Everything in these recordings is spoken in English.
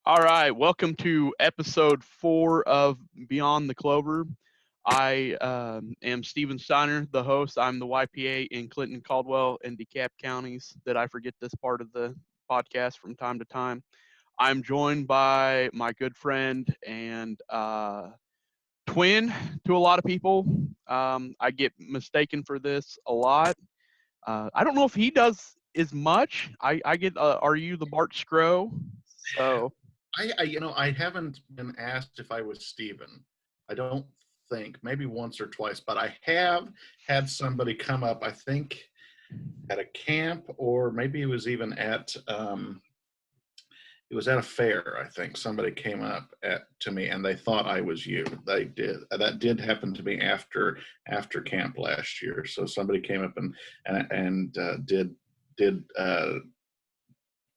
All right, welcome to episode 4 of Beyond the Clover. I am Steven Steiner, the host. I'm the YPA in Clinton, Caldwell, and DeKalb counties. That I forget this part of the podcast from time to time. I'm joined by my good friend and twin to a lot of people. I get mistaken for this a lot. I don't know if he does as much. I get, are you the Bart Skroh? So. I haven't been asked if I was Steven. I don't think, maybe once or twice, but I have had somebody come up, I think at a camp, or maybe it was even it was at a fair. I think somebody came up to me and they thought I was you. They did. That did happen to me after camp last year. So somebody came up and did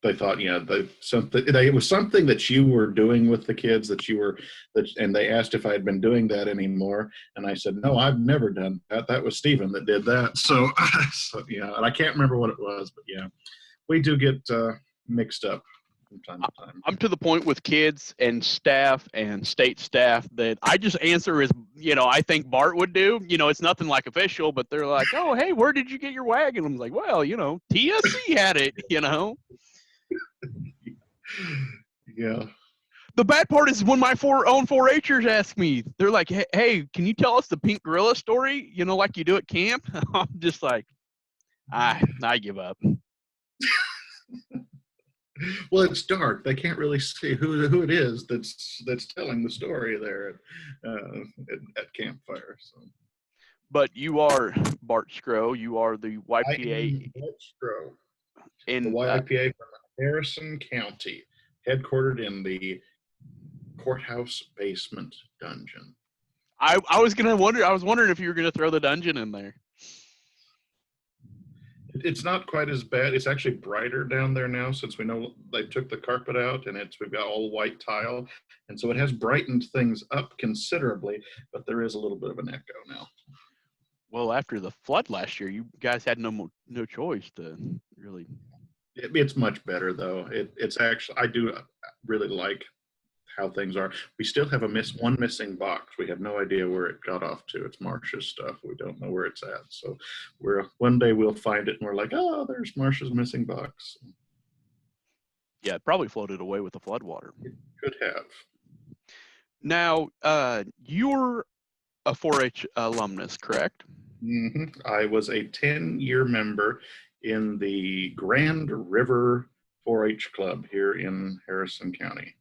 they thought, it was something that you were doing with the kids and they asked if I had been doing that anymore. And I said, no, I've never done that. That was Steven that did that. So, and I can't remember what it was, but yeah, we do get mixed up from time to time. I'm to the point with kids and staff and state staff that I just answer as, I think Bart would do. It's nothing like official, but they're like, oh, hey, where did you get your wagon? I'm like, well, TSC had it, Yeah. The bad part is when my own 4-Hers ask me, they're like, hey, can you tell us the pink gorilla story? Like you do at camp? I'm just like, I give up. Well, it's dark. They can't really see who it is that's telling the story there at campfire. So. But you are Bart Skroh. You are the YPA. I am Bart Skroh, in the YPA from Harrison County, headquartered in the courthouse basement dungeon. I was wondering if you were gonna throw the dungeon in there. It's not quite as bad. It's actually brighter down there now since we know they took the carpet out and we've got all white tile. And so it has brightened things up considerably, but there is a little bit of an echo now. Well, after the flood last year, you guys had no choice to really. It's much better though. It's actually, I do really like how things are. We still have one missing box. We have no idea where it got off to. It's Marsha's stuff. We don't know where it's at. So one day we'll find it and we're like, oh, there's Marsha's missing box. Yeah, it probably floated away with the floodwater. It could have. Now, you're a 4-H alumnus, correct? Mm-hmm. I was a 10-year member in the Grand River 4-H Club here in Harrison County.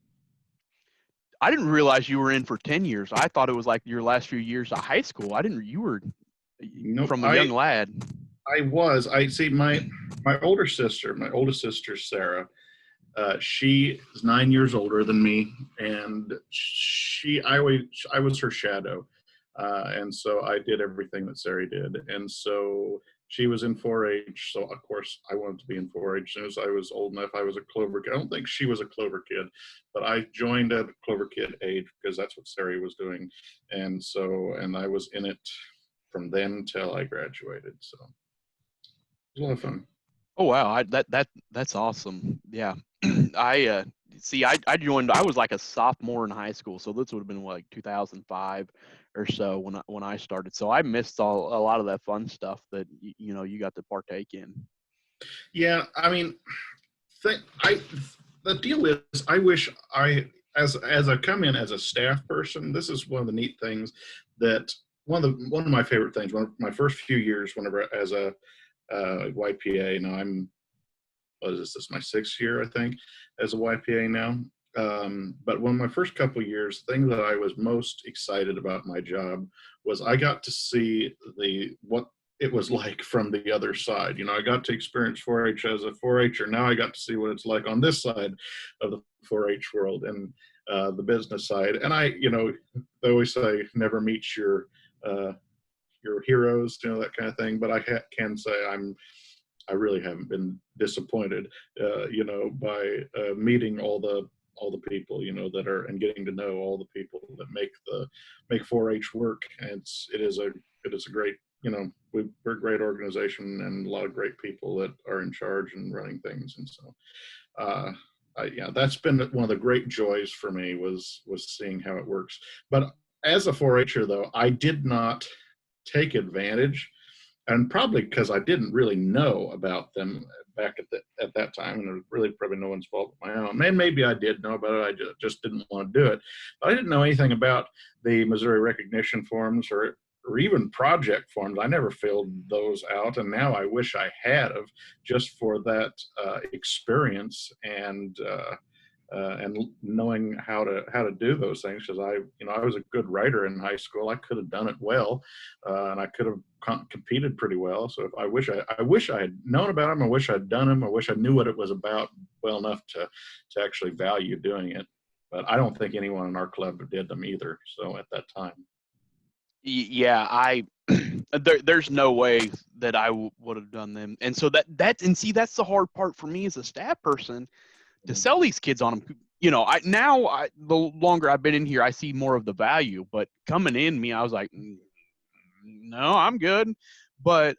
I didn't realize you were in for 10 years. I thought it was like your last few years of high school. You were from a young lad. I see my oldest sister, Sarah, she is 9 years older than me, and I was her shadow. And so I did everything that Sarah did. And so she was in 4-H. So of course I wanted to be in 4-H. As soon as I was old enough, I was a Clover kid. I don't think she was a Clover kid, but I joined at Clover kid age because that's what Sarah was doing. And I was in it from then till I graduated. So it was a lot of fun. Oh, wow. That's awesome. Yeah. I joined, I was like a sophomore in high school. So this would have been like 2005 or so when I started. So I missed a lot of that fun stuff that, you got to partake in. Yeah. I mean, the deal is, I wish as I come in as a staff person, this is one of the neat things that one of my favorite things, one of my first few years, whenever as a YPA, now this is my 6th year, I think, as a YPA now. But one of my first couple of years, the thing that I was most excited about my job was I got to see what it was like from the other side. I got to experience 4-H as a 4-Her. Now I got to see what it's like on this side of the 4-H world and the business side. And they always say never meet your heroes, that kind of thing. But I can say I really haven't been disappointed, by meeting all the people, that are, and getting to know all the people that make 4-H work. And it is a great, we're a great organization and a lot of great people that are in charge and running things. And so, Yeah, that's been one of the great joys for me was seeing how it works. But as a 4-H'er, though, I did not take advantage, and probably because I didn't really know about them back at that time, and it was really probably no one's fault but my own. And maybe I did know about it, I just didn't want to do it. But I didn't know anything about the Missouri recognition forms or even project forms. I never filled those out, and now I wish I had of, just for that experience and knowing how to do those things, because I was a good writer in high school. I could have done it well, and I could have competed pretty well. So if I wish I had known about them. I wish I'd done them. I wish I knew what it was about well enough to actually value doing it. But I don't think anyone in our club did them either. So at that time. Yeah, there's no way that I would have done them. And so and see, that's the hard part for me as a staff person, to sell these kids on them. You know, the longer I've been in here, I see more of the value. But coming in, I was like, no, I'm good. But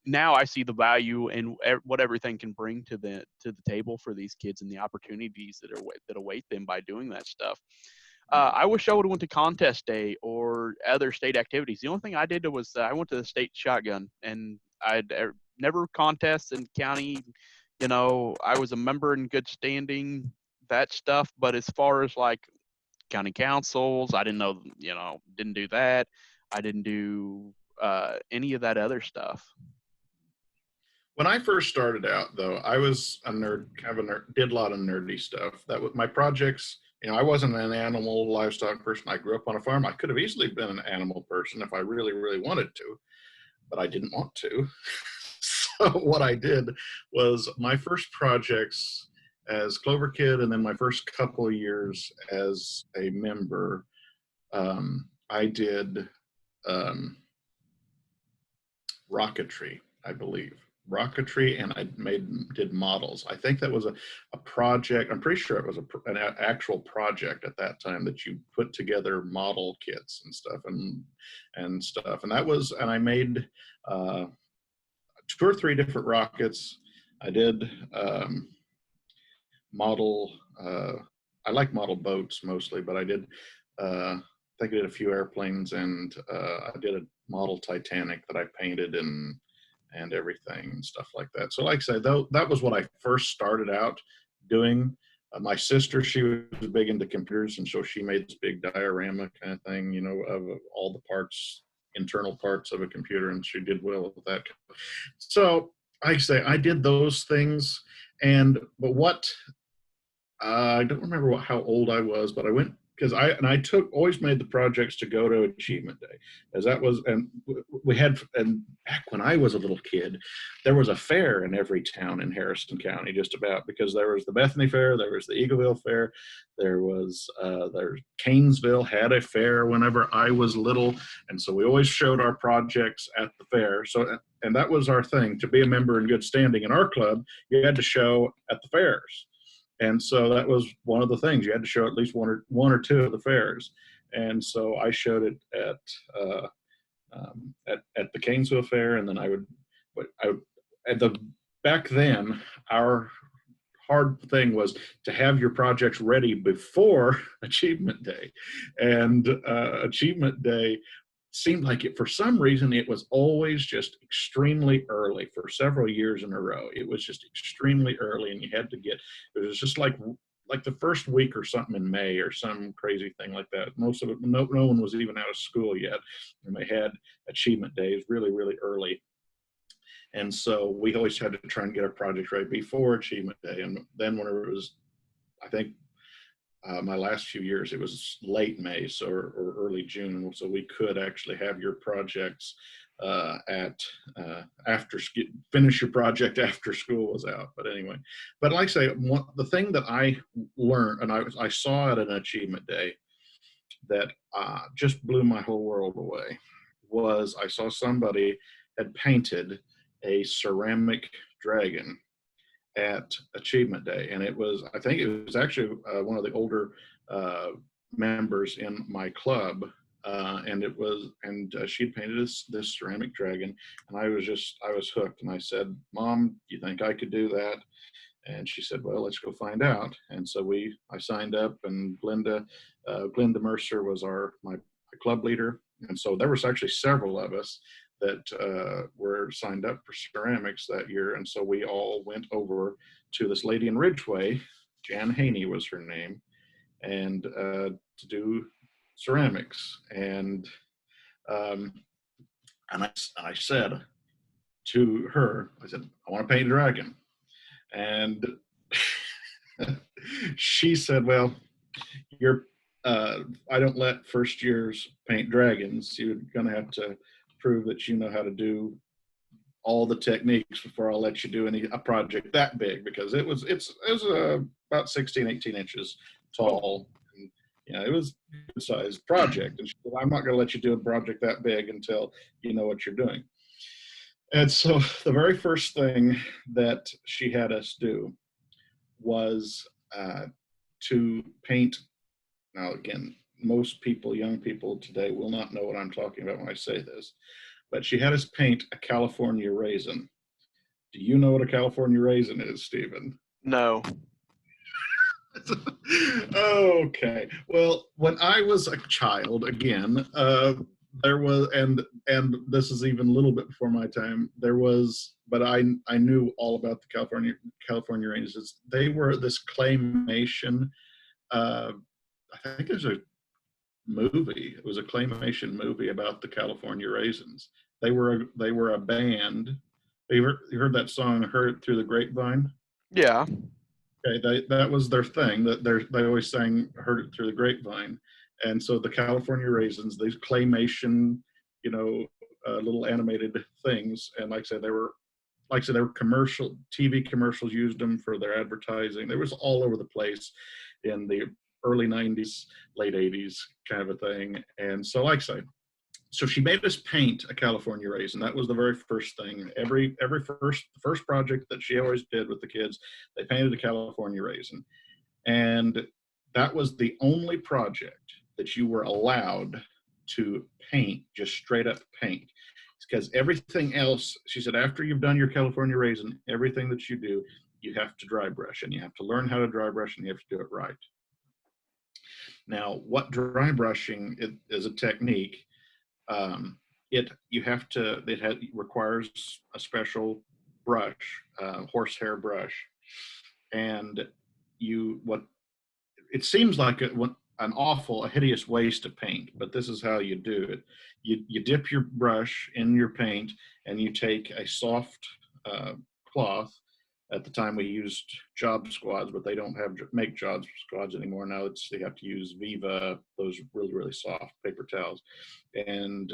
now I see the value and what everything can bring to the table for these kids and the opportunities that await them by doing that stuff. I wish I would have went to contest day or other state activities. The only thing I did was I went to the state shotgun, and I'd never contests in county. You know, I was a member in good standing, that stuff. But as far as like county councils, I didn't know. You know, didn't do that. I didn't do any of that other stuff. When I first started out, though, I was a nerd, kind of a nerd, did a lot of nerdy stuff. That was my projects. I wasn't an animal livestock person. I grew up on a farm. I could have easily been an animal person if I really, really wanted to, but I didn't want to. So what I did was my first projects as Clover Kid, and then my first couple of years as a member, I did rocketry, I believe. Rocketry, and I did models. I think that was a project. I'm pretty sure it was an actual project at that time, that you put together model kits and stuff and that was, and I made 2 or 3 different rockets. I did model. I like model boats mostly, but I did. I think I did a few airplanes, and I did a model Titanic that I painted and everything and stuff like that. So like I said, though, that was what I first started out doing. My sister, she was big into computers, and so she made this big diorama kind of thing, of all the parts, internal parts of a computer, and she did well with that. So like I say, I did those things, but what I don't remember how old I was, but I went, because I always made the projects to go to Achievement Day, as that was, and we had, and back when I was a little kid, there was a fair in every town in Harrison County, just about, because there was the Bethany Fair, there was the Eagleville Fair, there's Canesville had a fair whenever I was little, and so we always showed our projects at the fair. So, and that was our thing, to be a member in good standing in our club, you had to show at the fairs. And so that was one of the things, you had to show at least one or two of the fairs. And so I showed it at the Canesville Fair, and then back then, our hard thing was to have your projects ready before Achievement Day. And Achievement Day seemed like it, for some reason, it was always just extremely early for several years in a row. It was just extremely early, and you had to it was just like the first week or something in May, or some crazy thing like that. Most of it, no one was even out of school yet, and they had Achievement Days really, really early. And so we always had to try and get our projects ready before Achievement Day. And then whenever it was, I think, my last few years, it was late May, or early June, so we could actually have your projects finish your project after school was out. But anyway, but like I say, the thing that I learned, and I saw at an Achievement Day that just blew my whole world away, was I saw somebody had painted a ceramic dragon at Achievement Day, and I think it was actually one of the older members in my club, and she painted this ceramic dragon, and I was hooked, and I said, "Mom, do you think I could do that?" And she said, well, let's go find out. And so I signed up, and Glenda Mercer was my club leader. And so there was actually several of us that were signed up for ceramics that year. And so we all went over to this lady in Ridgeway, Jan Haney was her name, and to do ceramics. And I said to her, I said, I want to paint a dragon. And she said, well, I don't let first years paint dragons. You're going to have to prove that you know how to do all the techniques before I'll let you do a project that big, because it was about 16, 18 inches tall. And, it was a good sized project. And she said, I'm not going to let you do a project that big until you know what you're doing. And so the very first thing that she had us do was to paint. Now, again, most people, young people today, will not know what I'm talking about when I say this, but she had us paint a California raisin. Do you know what a California raisin is, Stephen? No. Okay. Well, when I was a child, again, there was, and this is even a little bit before my time, but I knew all about the California raisins. They were this claymation. I think there's a movie. It was a claymation movie about the California raisins. They were a band. You heard that song, "Heard It Through the Grapevine"? Yeah. Okay, that was their thing. That they always sang "Heard It Through the Grapevine," and so the California raisins, these claymation, little animated things, and like I said, they were commercial TV commercials used them for their advertising. There was all over the place in the early 90s, late 80s kind of a thing. And so, like I say, so she made us paint a California raisin. That was the very first thing. The first project that she always did with the kids, they painted a California raisin. And that was the only project that you were allowed to paint, just straight up paint. Because everything else, she said, after you've done your California raisin, everything that you do, you have to dry brush, and you have to learn how to dry brush, and you have to do it right. Now, what dry brushing is a technique. It requires a special brush, horsehair brush, and it seems like a hideous waste of paint, but this is how you do it. You dip your brush in your paint, and you take a soft cloth. At the time, we used job squads, but they don't make job squads anymore. Now they have to use Viva, those really, really soft paper towels. And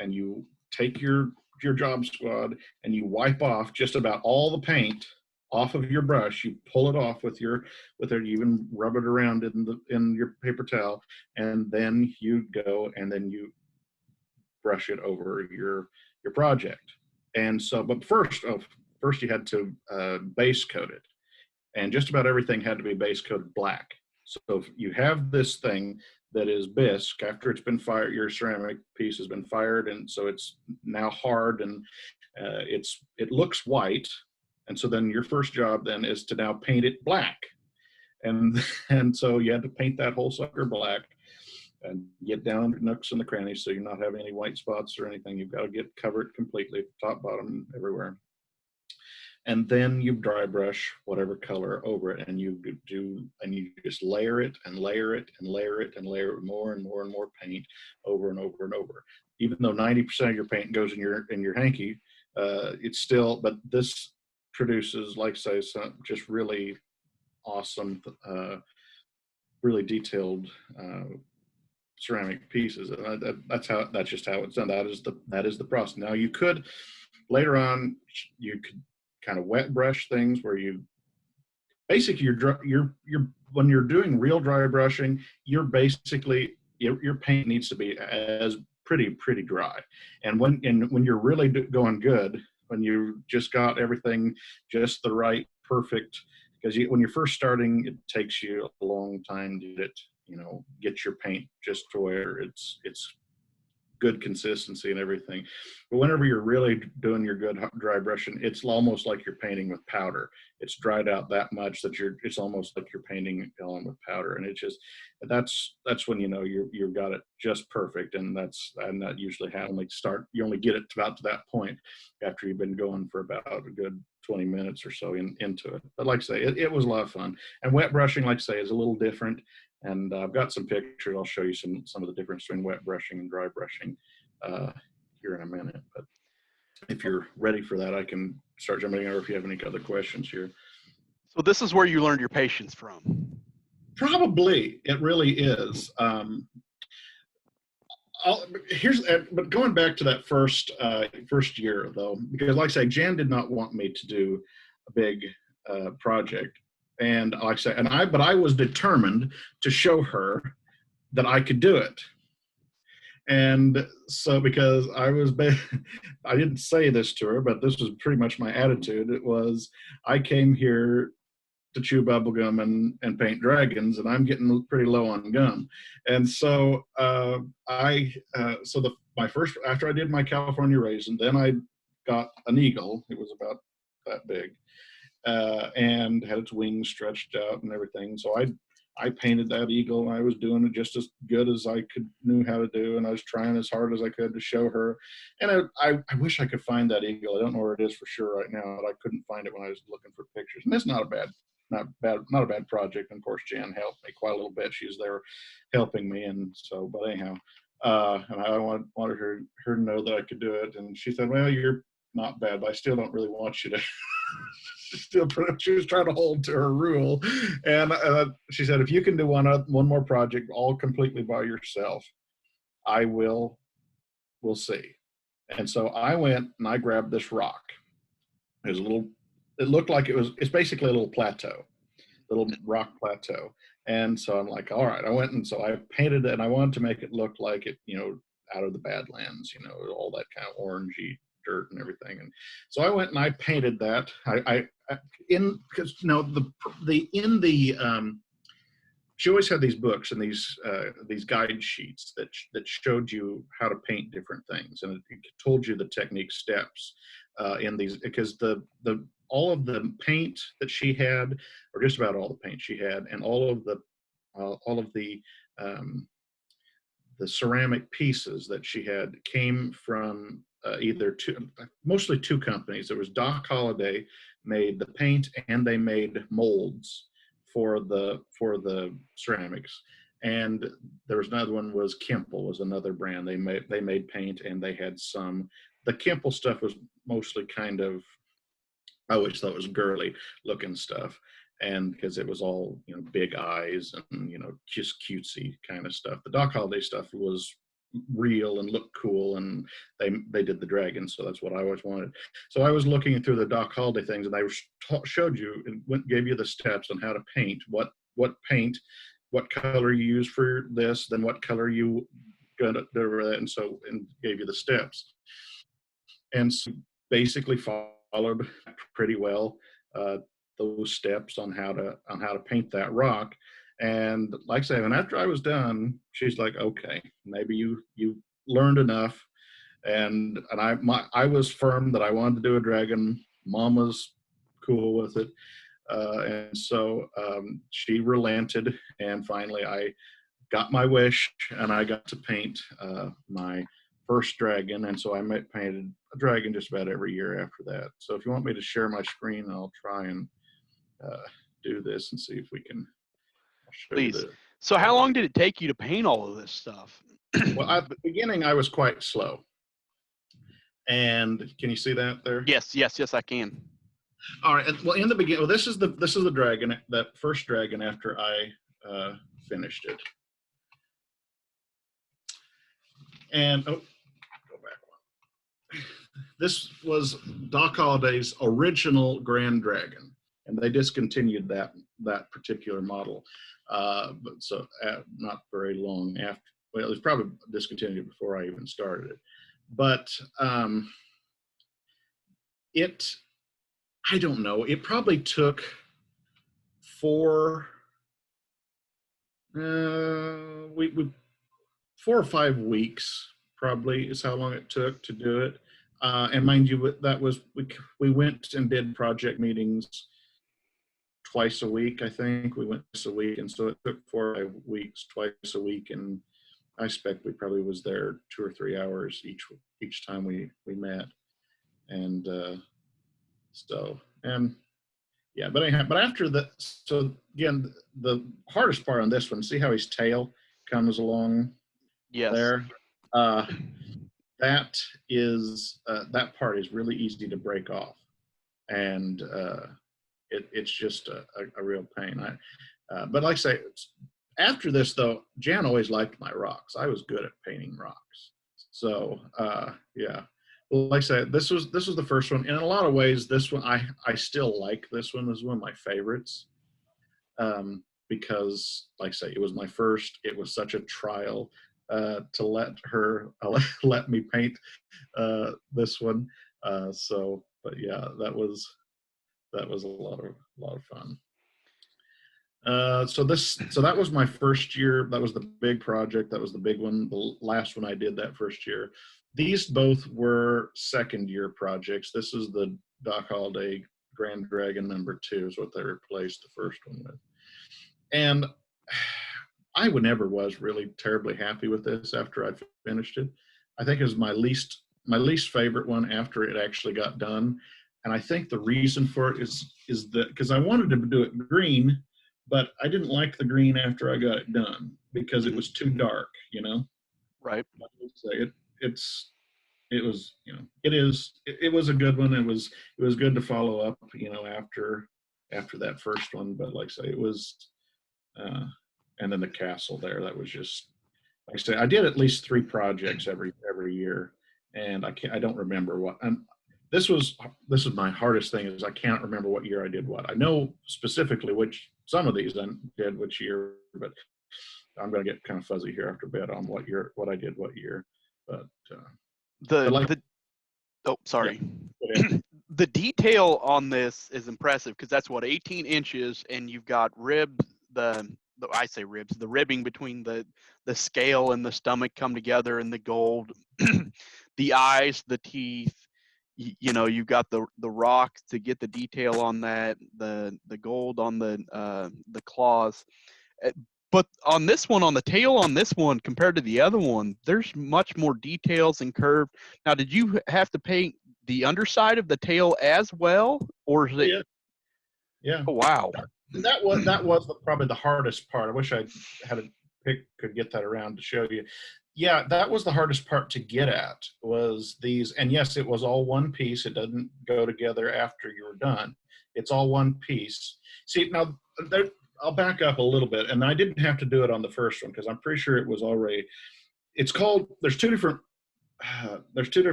you take your job squad, and you wipe off just about all the paint off of your brush. You pull it off you even rub it around in your paper towel, and then you go and then you brush it over your project. And so, but first you had to base coat it, and just about everything had to be base coated black. So if you have this thing that is bisque, after it's been fired, your ceramic piece has been fired, and so it's now hard, and it looks white. And so then your first job then is to now paint it black. And so you had to paint that whole sucker black and get down the nooks and the crannies, so you're not having any white spots or anything. You've got to get covered completely, top, bottom, everywhere. And then you dry brush whatever color over it, and you just layer it and layer it and layer it and layer it with more and more and more paint over and over and over. Even though 90% of your paint goes in your hanky, it's still, but this produces, like say, some just really awesome, really detailed ceramic pieces, and that's just how it's done. That is the process. Now you could later on you could kind of wet brush things where you basically you're when you're doing real dry brushing, you're basically your paint needs to be as pretty dry. And when you're really going good, when you just got everything just the right perfect, because when you're first starting, it takes you a long time to get your paint just to where it's good consistency and everything. But whenever you're really doing your good dry brushing, it's almost like you're painting with powder. It's dried out that much that it's almost like you're painting on with powder. And it just, that's when you know you've got it just perfect. And that usually you only get it about to that point after you've been going for about a good 20 minutes or so into it. But like I say, it was a lot of fun. And wet brushing, like I say, is a little different. And I've got some pictures. I'll show you some of the difference between wet brushing and dry brushing here in a minute. But if you're ready for that, I can start jumping in, or if you have any other questions here. So this is where you learned your patience from. Probably, it really is. But going back to that first year though, because like I say, Jan did not want me to do a big project, and like I say, but I was determined to show her that I could do it. And so, because I didn't say this to her, but this was pretty much my attitude. It was, I came here to chew bubblegum and paint dragons, and I'm getting pretty low on gum. And so my first, after I did my California raisin, then I got an eagle. It was about that big, and had its wings stretched out and everything. So I painted that eagle, and I was doing it just as good as I knew how to do, and I was trying as hard as I could to show her. And I wish I could find that eagle. I don't know where it is for sure right now, but I couldn't find it when I was looking for pictures. And it's not a bad project. And of course, Jan helped me quite a little bit. She was there helping me, and so. But anyhow, and I wanted her to know that I could do it. And she said, "Well, you're not bad, but I still don't really want you to." She was trying to hold to her rule, and she said, "If you can do one more project all completely by yourself, we'll see." And so I went and I grabbed this rock. It looked like it's basically a little rock plateau. And so I'm like, all right. I went and so I painted it, and I wanted to make it look like it, out of the Badlands, all that kind of orangey dirt and everything. And so I went and I painted that. She always had these books and these guide sheets that showed you how to paint different things, and it told you the technique steps in these, because all of the paint that she had, or just about all the paint she had, and all of the ceramic pieces that she had came from mostly two companies. There was Doc Holliday made the paint, and they made molds for the ceramics. And there was another one, was Kimple, was another brand. They made paint, and they had the Kimple stuff was mostly kind of, I always thought it was girly looking stuff. And because it was all, big eyes and, just cutesy kind of stuff. The Doc Holliday stuff was real and looked cool, and they did the dragon, so that's what I always wanted. So I was looking through the Doc Holliday things, and they showed you and gave you the steps on how to paint, what paint, what color you use for this, then what color you gonna do that, and gave you the steps. And so basically followed pretty well those steps on how to paint that rock. And like I say, and after I was done, she's like, "Okay, maybe you learned enough." And I was firm that I wanted to do a dragon. Mom was cool with it, and so she relented. And finally, I got my wish, and I got to paint my first dragon. And so I painted a dragon just about every year after that. So if you want me to share my screen, I'll try and do this and see if we can. Please. So how long did it take you to paint all of this stuff? Well, at the beginning, I was quite slow. And can you see that there? Yes, I can. All right. Well, in the beginning, this is the dragon, that first dragon after I finished it. And go back one. This was Doc Holliday's original Grand Dragon, and they discontinued that particular model. But so not very long after. Well, it was probably discontinued before I even started it. But I don't know. It probably took 4 or 5 weeks probably is how long it took to do it. And mind you, that was we went and did project meetings twice a week. I think we went twice a week, and so it took 4 or 5 weeks, twice a week, and I expect we probably was there 2 or 3 hours each time we met, and so and yeah, but anyhow, but after that, so again, the hardest part on this one, see how his tail comes along Yes. there. That is that part is really easy to break off, and it's just a real pain. But like I say, after this though, Jan always liked my rocks. I was good at painting rocks, so yeah. Well, like I said, this was the first one. And in a lot of ways, this one I still like. This one is one of my favorites, because, like I say, it was my first. It was such a trial to let her let me paint this one. So, but yeah, that was a lot of fun. So that was my first year. That was the big project. That was the big one. The last one I did that first year. These both were second year projects. This is the Doc Holiday Grand Dragon #2 is what they replaced the first one with. And I never was really terribly happy with this after I finished it. I think it was my least favorite one after it actually got done. And I think the reason for it is that because I wanted to do it green, but I didn't like the green after I got it done because it was too dark, you know. Right. It was a good one. It was good to follow up, you know, after that first one. But like I say, it was, and then the castle there. That was just, like I say, I did at least 3 projects every year, and I don't remember what. And this was my hardest thing is I can't remember what year I did what. I know specifically which some of these I did which year, but I'm going to get kind of fuzzy here after bed on what I did what year. But like, oh, sorry. yeah, The detail on this is impressive because that's what 18 inches, and you've got ribs. I say ribs. The ribbing between the scale and the stomach come together, and the gold, the eyes, the teeth. You know, you've got the rock to get the detail on that. The gold on the claws. But on this one, on the tail on this one compared to the other one, there's much more details and curve. Now, did you have to paint the underside of the tail as well, or is it? Yeah. Oh, wow. That was probably the hardest part. I wish I had could get that around to show you. Yeah, that was the hardest part to get at was these. And yes, it was all one piece. It doesn't go together after you're done. It's all one piece. See, now I'll back up a little bit, and I didn't have to do it on the first one because I'm pretty sure it was already. It's called. There's two different.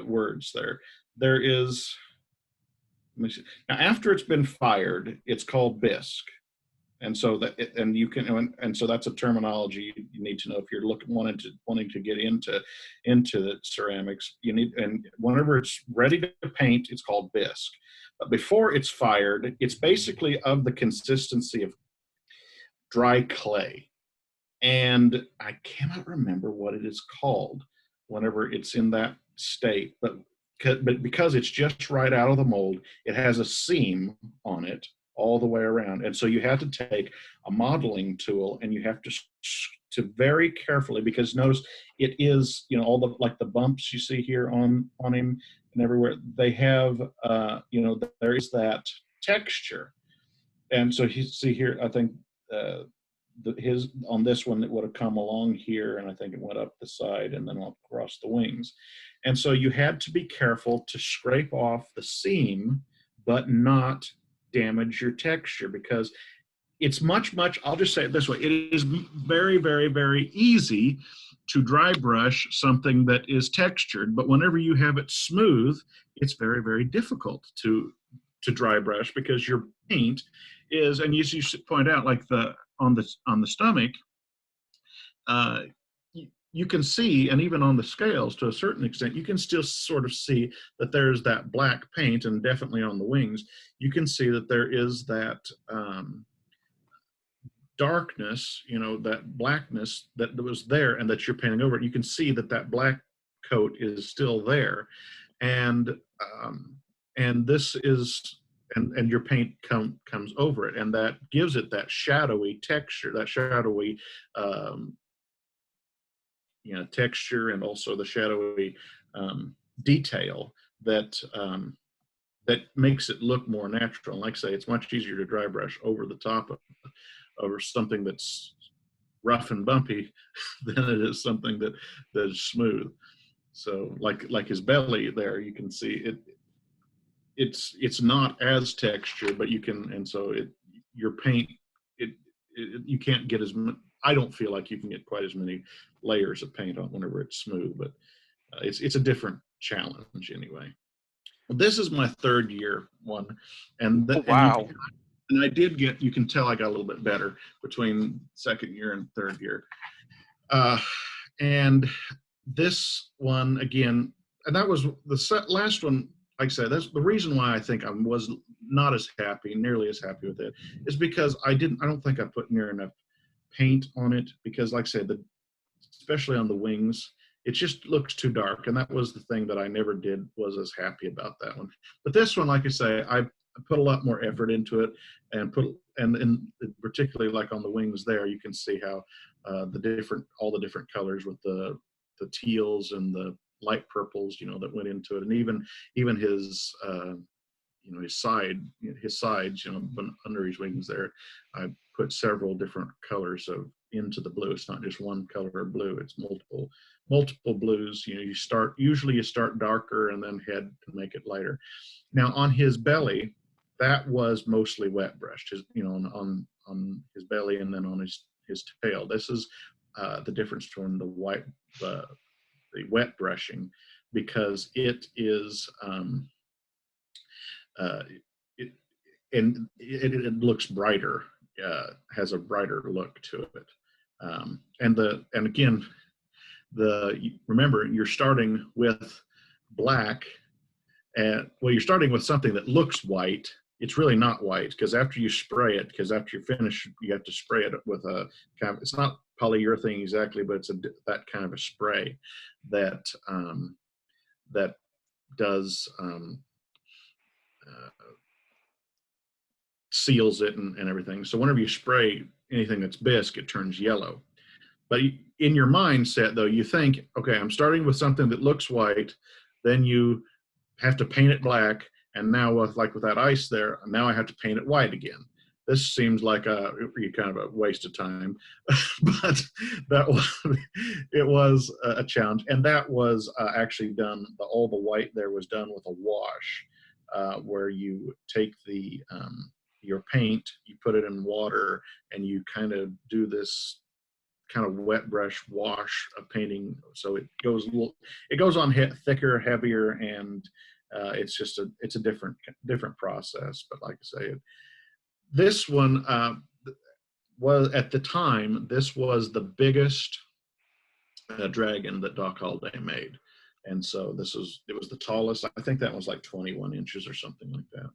Words there. There is. Let me see. Now, after it's been fired, it's called bisque, and so so that's a terminology you need to know if you're wanting to get into the ceramics. You need, and whenever it's ready to paint, it's called bisque. But before it's fired, it's basically of the consistency of dry clay, and I cannot remember what it is called whenever it's in that state, but because it's just right out of the mold, it has a seam on it all the way around. And so you have to take a modeling tool and you have to very carefully, because notice it is, you know, all the, like the bumps you see here on him and everywhere, they have, you know, there is that texture. And so you see here, I think his on this one, it would have come along here, and I think it went up the side and then across the wings. And so you had to be careful to scrape off the seam, but not damage your texture, because it's much, I'll just say it this way, it is very, very, very easy to dry brush something that is textured, but whenever you have it smooth, it's very, very difficult to dry brush, because your paint is, and as you point out, like on the stomach, you can see, and even on the scales to a certain extent, you can still sort of see that there's that black paint, and definitely on the wings, you can see that there is that darkness, that blackness that was there and that you're painting over it, you can see that that black coat is still there. And this is, and your paint comes over it, and that gives it that shadowy texture, that shadowy um, texture, and also the shadowy detail that makes it look more natural. And like I say, it's much easier to dry brush over the top of over something that's rough and bumpy than it is something that is smooth. So like his belly there, you can see it. It's not as textured, but you can, and so your paint, you can't get as I don't feel like you can get quite as many layers of paint on whenever it's smooth, but it's a different challenge anyway. This is my third year one, and Oh, wow. and I did get, you can tell I got a little bit better between second year and third year. And this one again, and that was the last one. Like I said, that's the reason why I think I was not as happy, nearly as happy with it, is because I don't think I put near enough paint on it, because like I said, especially on the wings, it just looks too dark. And that was the thing that I never was as happy about that one. But this one, like I say, I put a lot more effort into it, and particularly like on the wings there, you can see how all the different colors with the teals and the light purples, that went into it. And even his, his sides, under his wings there, I put several different colors into the blue. It's not just one color of blue, it's multiple blues. You start darker and then head to make it lighter. Now on his belly, that was mostly wet brushed, on his belly, and then on his tail. This is the difference between the wet brushing, because it is it, and it looks brighter, has a brighter look to it. And again, remember, you're starting with black, and well, you're starting with something that looks white. It's really not white, because after you spray it, because after you finish, you have to spray it with a kind of, it's not polyurethane exactly, but it's that kind of a spray that that does seals it and everything. So whenever you spray anything that's bisque, it turns yellow. But in your mindset, though, you think, okay, I'm starting with something that looks white, then you have to paint it black, and now with that ice there, now I have to paint it white again. This seems like kind of a waste of time, but it was a challenge. And that was actually done, all the white there was done with a wash, where you take your paint, you put it in water, and you kind of do this kind of wet brush wash of painting. So it goes on thicker, heavier, and it's a different process. But like I say, this one was, at the time, this was the biggest dragon that Doc Holliday made. And so it was the tallest. I think that was like 21 inches or something like that.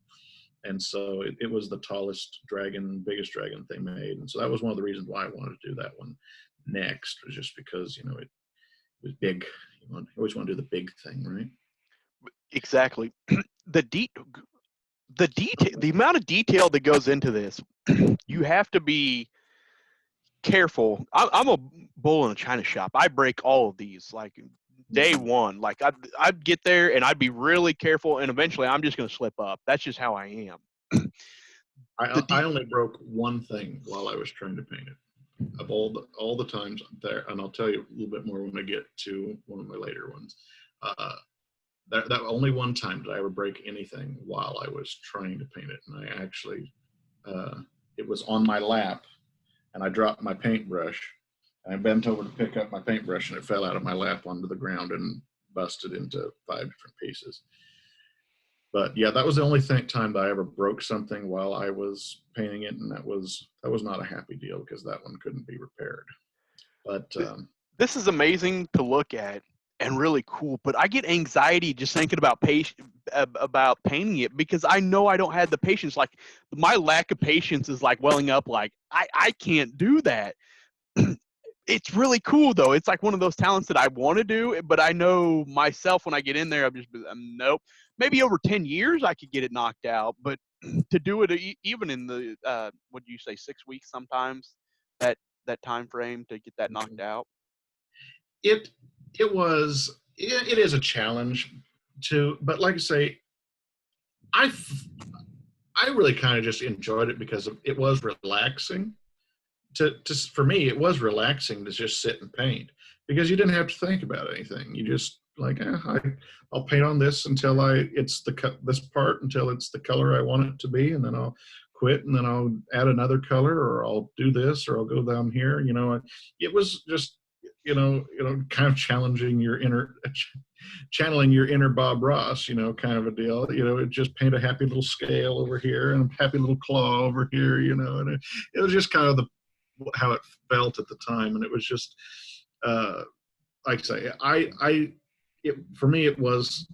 And so it was the tallest dragon, biggest dragon they made. And so that was one of the reasons why I wanted to do that one next, was just because, it was big. You always want to do the big thing, right? Exactly. The amount of detail that goes into this, you have to be careful. I'm a bull in a china shop. I break all of these like day one. Like I'd get there and I'd be really careful, and eventually I'm just going to slip up. That's just how I am. I only broke one thing while I was trying to paint it, of all the times there, and I'll tell you a little bit more when I get to one of my later ones. That only one time did I ever break anything while I was trying to paint it, and I actually it was on my lap, and I dropped my paintbrush, and I bent over to pick up my paintbrush, and it fell out of my lap onto the ground and busted into 5 different pieces. But yeah, that was the only time that I ever broke something while I was painting it, and that was not a happy deal, because that one couldn't be repaired. But this is amazing to look at. and really cool. But I get anxiety just thinking about about painting it, because I know I don't have the patience. Like, my lack of patience is like welling up. Like, I can't do that. It's really cool though. It's like one of those talents that I want to do, but I know myself when I get in there, nope. Maybe over 10 years I could get it knocked out, but to do it even in the what do you say, 6 weeks sometimes, that that time frame to get that knocked out. It it is a challenge to, but like I say, I I really kind of just enjoyed it because it was relaxing. For me, it was relaxing to just sit and paint because you didn't have to think about anything. You just like, I'll paint on this until it's this part until it's the color I want it to be, and then I'll quit, and then I'll add another color, or I'll do this, or I'll go down here. It was just kind of challenging your channeling your inner Bob Ross, kind of a deal. It just paint a happy little scale over here and a happy little claw over here, and it was just kind of how it felt at the time. And it was just, like I say, for me, it was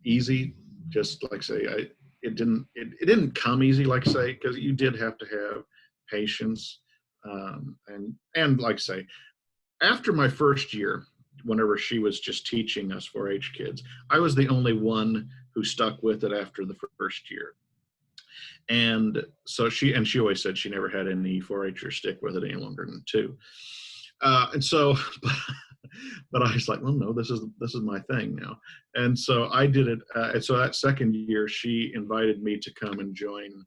easy. Just like I say, it didn't come easy, like I say, because you did have to have patience. And like I say, after my first year, whenever she was just teaching us 4-H kids, I was the only one who stuck with it after the first year. And so she always said she never had any 4-Hers stick with it any longer than 2. And so, but I was like, well, no, this is my thing now. And so I did it. And so that second year, she invited me to come and join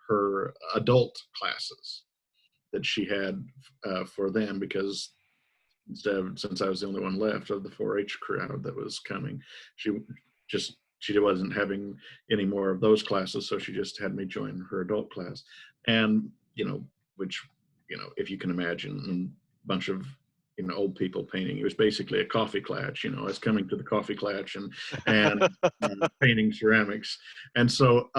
her adult classes that she had for them, because since I was the only one left of the 4-H crowd that was coming, she wasn't having any more of those classes, so she just had me join her adult class. And which if you can imagine, a bunch of old people painting, it was basically a coffee klatch. I was coming to the coffee klatch and painting ceramics. And so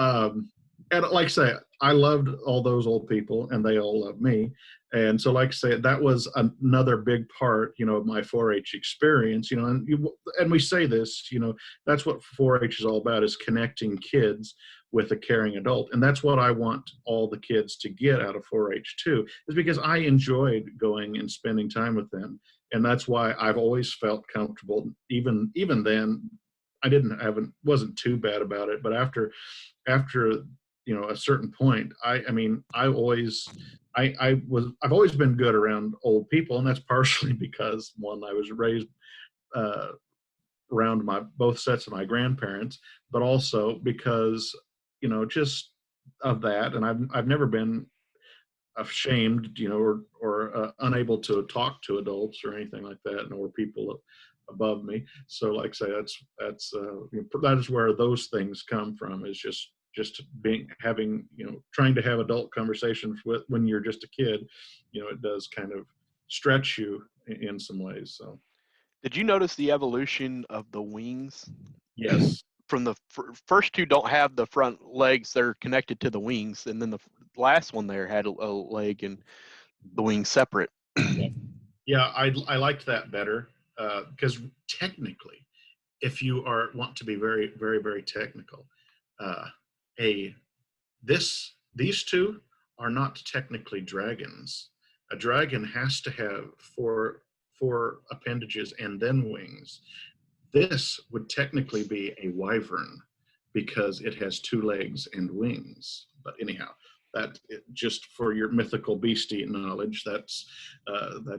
and like I say, I loved all those old people, and they all loved me. And so, like I say, that was another big part, of my 4-H experience. And we say this, that's what 4-H is all about, is connecting kids with a caring adult. And that's what I want all the kids to get out of 4-H too, is because I enjoyed going and spending time with them. And that's why I've always felt comfortable. Even then, I wasn't too bad about it. But after a certain point, I've always been good around old people, and that's partially because, one, I was raised around both sets of my grandparents, but also because just of that. And I've never been ashamed, or unable to talk to adults or anything like that, nor people above me. So, like I say, that is where those things come from, is just trying to have adult conversations when you're just a kid. It does kind of stretch you in some ways. So, Did you notice the evolution of the wings? yes. From the first 2 don't have the front legs that are connected to the wings, and then the last one there had a leg and the wings separate. Yeah, I liked that better, because technically, if you want to be very, very, very technical, these 2 are not technically dragons. A dragon has to have four appendages and then wings. This would technically be a wyvern because it has 2 legs and wings. But anyhow, just for your mythical beastie knowledge, that's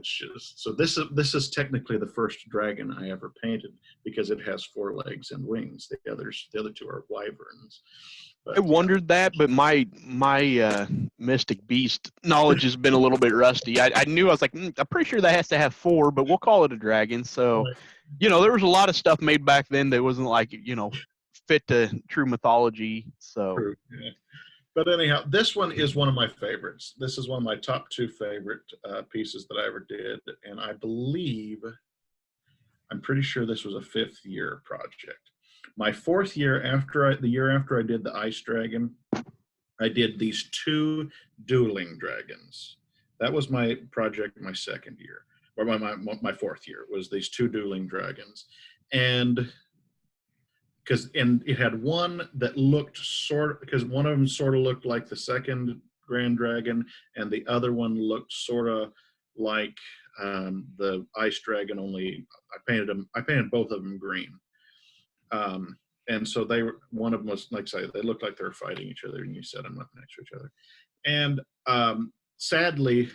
just so. This is technically the first dragon I ever painted because it has 4 legs and wings. The other 2 are wyverns. But, I wondered that, but my mystic beast knowledge has been a little bit rusty. I knew, I was like, I'm pretty sure that has to have 4, but we'll call it a dragon. So, there was a lot of stuff made back then that wasn't like, fit to true mythology. So, true, yeah. But anyhow, this one is one of my favorites. This is one of my top 2 favorite pieces that I ever did, and I'm pretty sure this was a 5th year project. My 4th year, the year after I did the ice dragon, I did these 2 dueling dragons. That was my project my second year. or my fourth year, was these two dueling dragons. And it had one that looked because one of them sort of looked like the second Grand Dragon, and the other one looked sort of like the Ice Dragon, only I painted both of them green. And so one of them was, like I say, they looked like they were fighting each other, and you set them up next to each other. And sadly,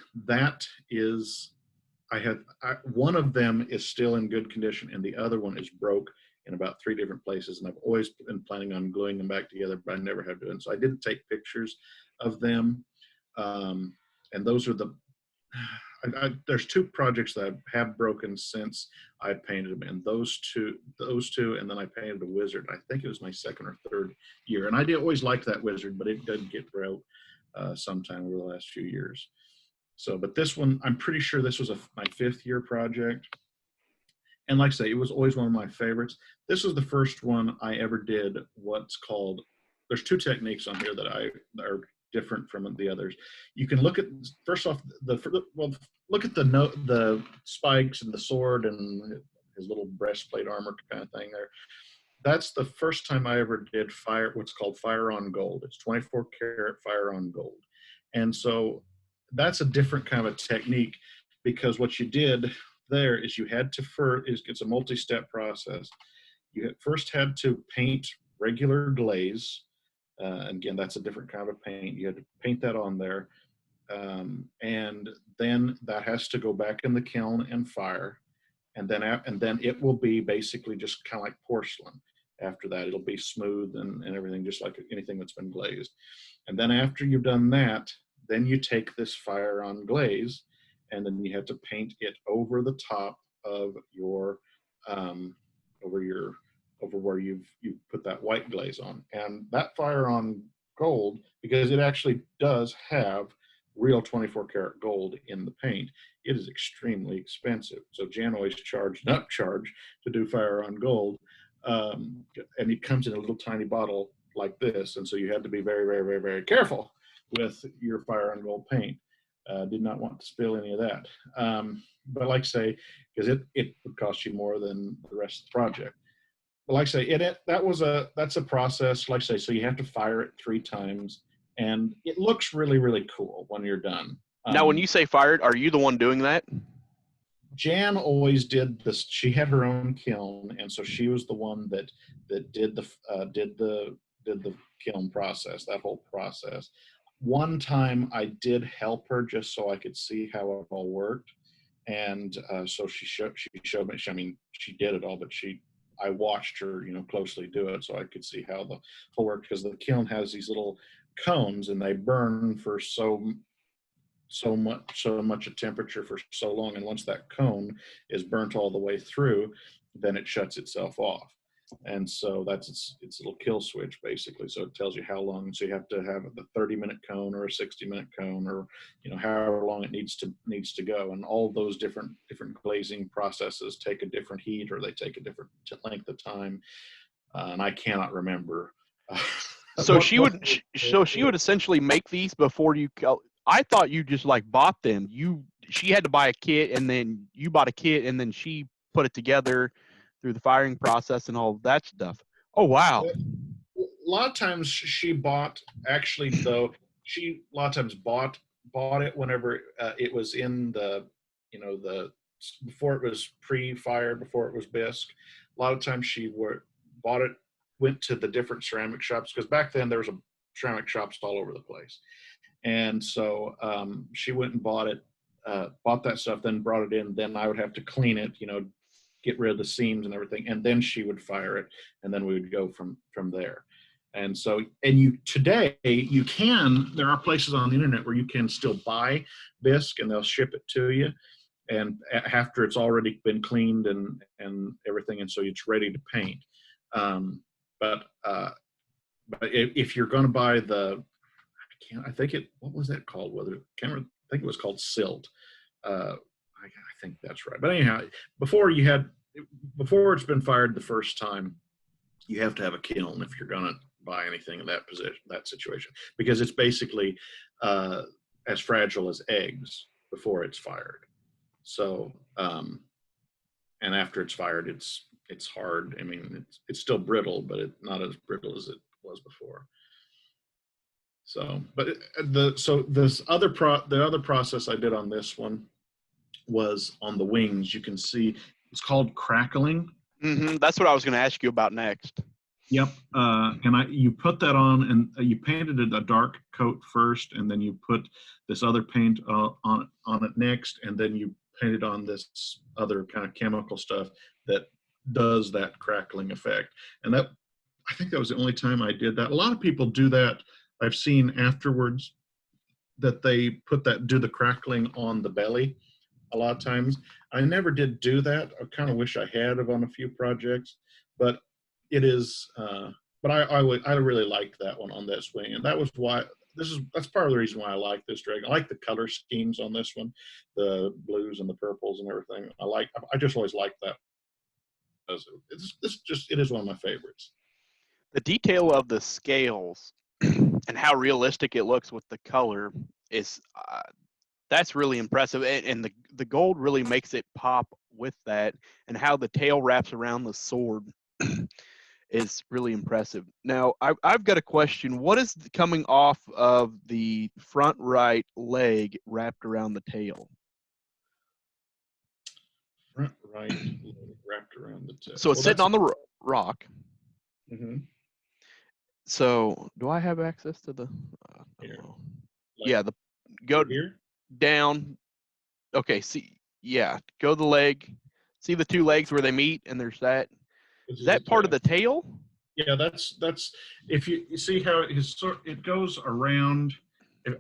one of them is still in good condition, and the other one is broke in about 3 different places. And I've always been planning on gluing them back together, but I never have done. So I didn't take pictures of them. And those are there's 2 projects that have broken since I painted them, and those two, and then I painted a wizard. I think it was my 2nd or 3rd year, and I did always like that wizard, but it did get broke sometime over the last few years. So, but this one, I'm pretty sure this was my 5th year project. And like I say, it was always one of my favorites. This was the first one I ever did what's called, there's 2 techniques on here that are different from the others. You can look at, first off, look at the spikes and the sword and his little breastplate armor kind of thing there. That's the first time I ever did what's called fire on gold. It's 24 karat fire on gold. And so that's a different kind of technique, because what you did there is you had to it's a multi-step process. You first had to paint regular glaze. Again, that's a different kind of paint. You had to paint that on there. And then that has to go back in the kiln and fire. And then it will be basically just kind of like porcelain. After that, it'll be smooth and everything, just like anything that's been glazed. And then after you've done that, then you take this fire on glaze, and then you have to paint it over the top of your over where you've put that white glaze on. And that fire on gold, because it actually does have real 24 karat gold in the paint, it is extremely expensive. So Jan always charged an upcharge to do fire on gold, and it comes in a little tiny bottle like this, and so you had to be very, very, very, very careful with your fire on gold paint. Did not want to spill any of that. But like I say, because it would cost you more than the rest of the project. But like I say, that's a process. Like I say, so you have to fire it 3 times, and it looks really, really cool when you're done. Now, when you say fired, are you the one doing that? Jan always did this. She had her own kiln, and so she was the one that did the kiln process, that whole process. One time I did help her just so I could see how it all worked, and so she showed me. I mean, she did it all, but I watched her, closely do it, so I could see how the whole worked, because the kiln has these little cones, and they burn for so much a temperature for so long, and once that cone is burnt all the way through, then it shuts itself off. And so that's its little kill switch, basically. So it tells you how long. So you have to have the 30-minute cone or a 60-minute cone, or however long it needs to go. And all those different glazing processes take a different heat, or they take a different length of time. And I cannot remember. So she would essentially make these before you. I thought you just like bought them. She had to buy a kit, and then you bought a kit, and then she put it together through the firing process and all that stuff. Oh, wow. A lot of times she bought, actually, though, she a lot of times bought it whenever it was in the before it was pre-fired, before it was bisque. A lot of times she bought it, went to the different ceramic shops, because back then there was a ceramic shops all over the place. And so she went and bought that stuff, then brought it in. Then I would have to clean it, get rid of the seams and everything, and then she would fire it, and then we would go from there. And so, today there are places on the internet where you can still buy bisque, and they'll ship it to you, and after it's already been cleaned and everything, and so it's ready to paint. But if you're going to buy what was that called? I think it was called silt. I think that's right. But anyhow, before it's been fired the first time, you have to have a kiln if you're going to buy anything in that situation, because it's basically as fragile as eggs before it's fired. So, and after it's fired, it's hard. I mean, it's still brittle, but it's not as brittle as it was before. So, but the other process I did on this one was on the wings. You can see it's called crackling. That's what I was going to ask you about next. Yep. And you put that on, and you painted it a dark coat first, and then you put this other paint on it next, and then you painted on this other kind of chemical stuff that does that crackling effect. And that, I think that was the only time I did that. A lot of people do that. I've seen afterwards that they do the crackling on the belly. A lot of times, I never did do that. I kind of wish I had on a few projects, but it is. But I really liked that one on this wing, and that was why that's part of the reason why I like this dragon. I like the color schemes on this one, the blues and the purples and everything. I just always liked that. It is one of my favorites. The detail of the scales and how realistic it looks with the color is that's really impressive, and the gold really makes it pop with that, and how the tail wraps around the sword is really impressive. Now, I've got a question. What is coming off of the front right leg wrapped around the tail? Front right leg wrapped around the tail. So it's sitting on the rock. Mm-hmm. So do I have access to the? Here. Yeah, go here down. Okay, see, yeah, go the leg. See the two legs where they meet, and there's that. Is that part of the tail? Yeah, that's if you see how it goes around.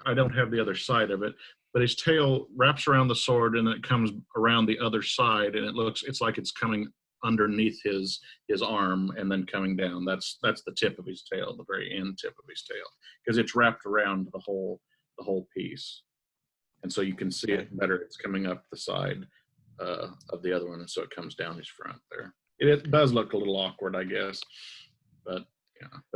I don't have the other side of it, but his tail wraps around the sword and then it comes around the other side, and it's like it's coming underneath his arm and then coming down. That's the tip of his tail, the very end tip of his tail, because it's wrapped around the whole piece, and so you can see it better. It's coming up the side of the other one, and so it comes down his front there. It does look a little awkward, I guess, but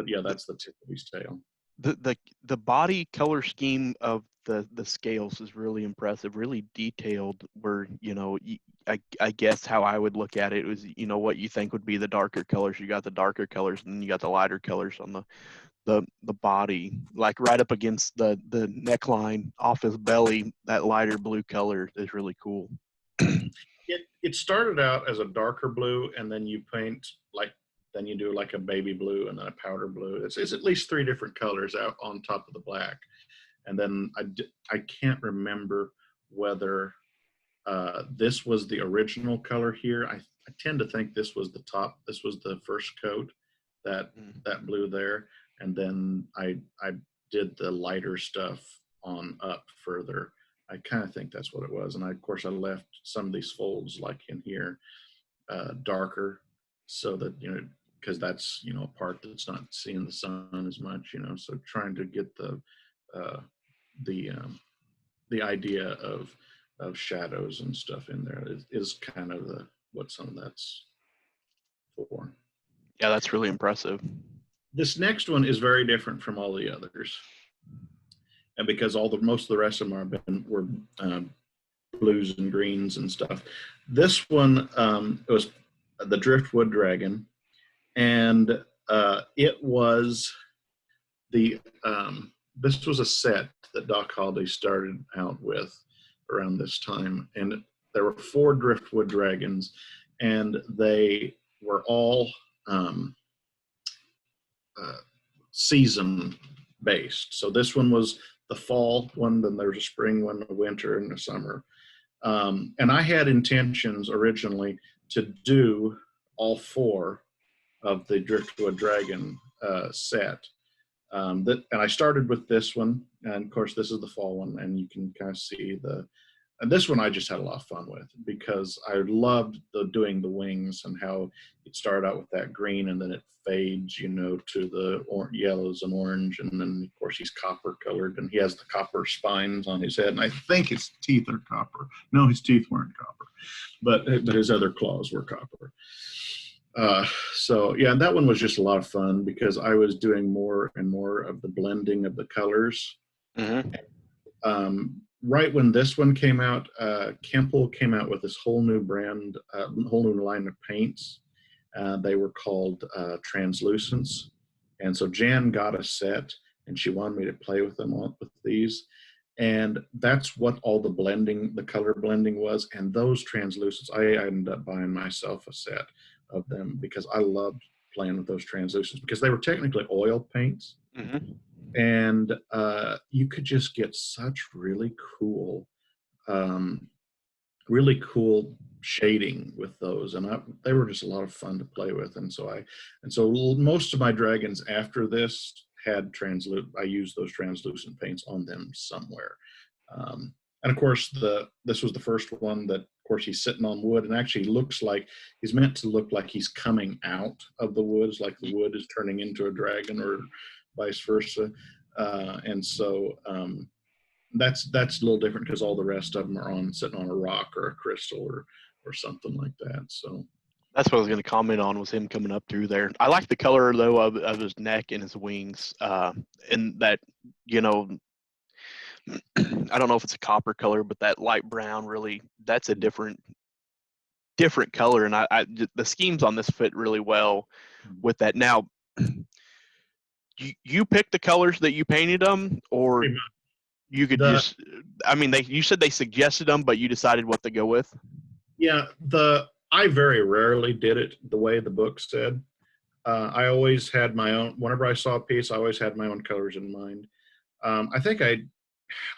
yeah, that's the tip of his tail. The body color scheme of the scales is really impressive, really detailed. Where I guess how I would look at it was what you think would be the darker colors. You got the darker colors, and then you got the lighter colors on the body, like right up against the neckline off his belly. That lighter blue color is really cool. It started out as a darker blue, and then you paint then you do like a baby blue and then a powder blue. It's at least 3 different colors out on top of the black. And then I can't remember whether this was the original color here. I tend to think this was the top. This was the first coat, that blue there. And then I did the lighter stuff on up further. I kind of think that's what it was. And of course I left some of these folds like in here darker, so that because that's a part that's not seeing the sun as much, so trying to get the idea of shadows and stuff in there is kind of what some of that's for. Yeah, that's really impressive. This next one is very different from all the others, and because most of the rest of them were blues and greens and stuff. This one it was the Driftwood Dragon, and it was this was a set that Doc Holliday started out with around this time, and there were 4 Driftwood Dragons, and they were all season based. So this one was the fall one, then there's a spring one, a winter, and a summer. And I had intentions originally to do all 4 of the Driftwood Dragon set. And I started with this one, and of course this is the fall one, and you can kind of see and this one I just had a lot of fun with, because I loved doing the wings and how it started out with that green and then it fades, to the yellows and orange, and then of course he's copper colored and he has the copper spines on his head, and I think his teeth are copper. No, his teeth weren't copper, but his other claws were copper. So yeah, that one was just a lot of fun because I was doing more and more of the blending of the colors. right when this one came out, Kemple came out with this whole new brand, whole new line of paints. They were called translucents. And so Jan got a set and she wanted me to play with them with these. And that's what all the blending, the color blending was. And those translucents, I ended up buying myself a set of them because I loved playing with those translucents because they were technically oil paints. Mm-hmm. And you could just get such um, really cool shading with those, and they were just a lot of fun to play with. And so most of my dragons after this had I used those translucent paints on them somewhere. And of course, this was the first one that, of course, he's sitting on wood and actually looks like he's meant to look like he's coming out of the woods, like the wood is turning into a dragon or vice versa. And so that's a little different because all the rest of them are sitting on a rock or a crystal or something like that. So That's what I was going to comment on, was him coming up through there. I like the color though of his neck and his wings, and that, you know, I don't know if it's a copper color, but that light brown, really, that's a different color. And the schemes on this fit really well with that. Now, you picked the colors that you painted them, or you could the just, I mean, you said they suggested them, but you decided what to go with. yeah, I very rarely did it the way the book said. I always had my own. Whenever I saw a piece, I always had my own colors in mind. I think I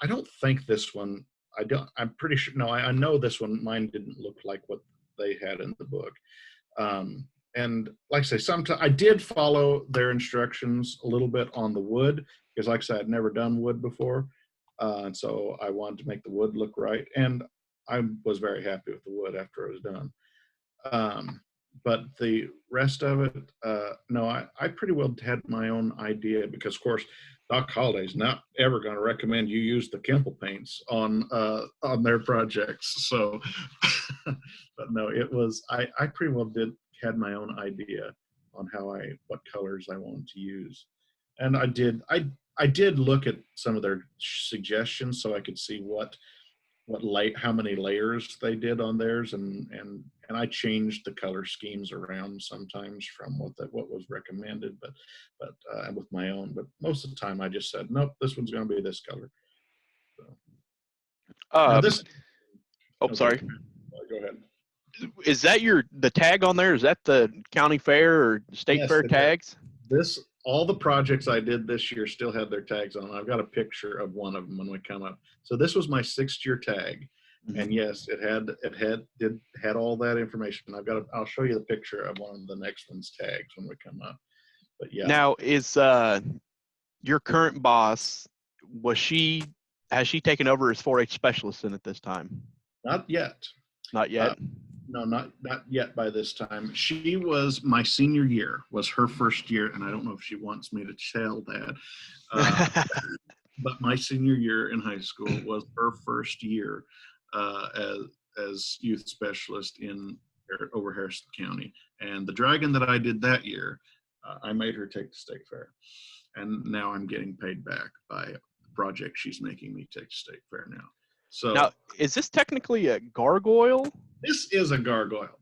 don't think this one. I don't. I'm pretty sure. No, I know this one. Mine didn't look like what they had in the book. And like I say, sometimes I did follow their instructions a little bit on the wood because, like I said, I'd never done wood before, and so I wanted to make the wood look right. And I was very happy with the wood after it was done. Um, but the rest of it, no, I pretty well had my own idea because, of course, Doc Holliday's not ever going to recommend you use the Kemple paints on their projects. So, but no, it was I pretty well had my own idea on what colors I wanted to use, and I did look at some of their suggestions so I could see how many layers they did on theirs, and I changed the color schemes around sometimes from what was recommended, but with my own. But most of the time, I just said, nope, this one's going to be this color. So, now Um, this. oh, Okay, sorry. go ahead. Is that the tag on there? Is that the county fair or state Yes, fair tags? all the projects I did this year still had their tags on. I've got a picture of one of them when we come up. So this was my 6th year tag, and yes, it had all that information. I'll show you the picture of one of the next one's tags when we come up. But yeah. Now, is your current boss, has she taken over as 4-H specialist at this time? Not yet. Not yet. No, not yet by this time. She was my senior year, was her first year, and I don't know if she wants me to tell that. But my senior year in high school was her first year as youth specialist over Harrison County. And the dragon that I did that year, I made her take the state fair. And now I'm getting paid back by the project she's making me take the state fair now. So now, is this technically a gargoyle? This is a gargoyle.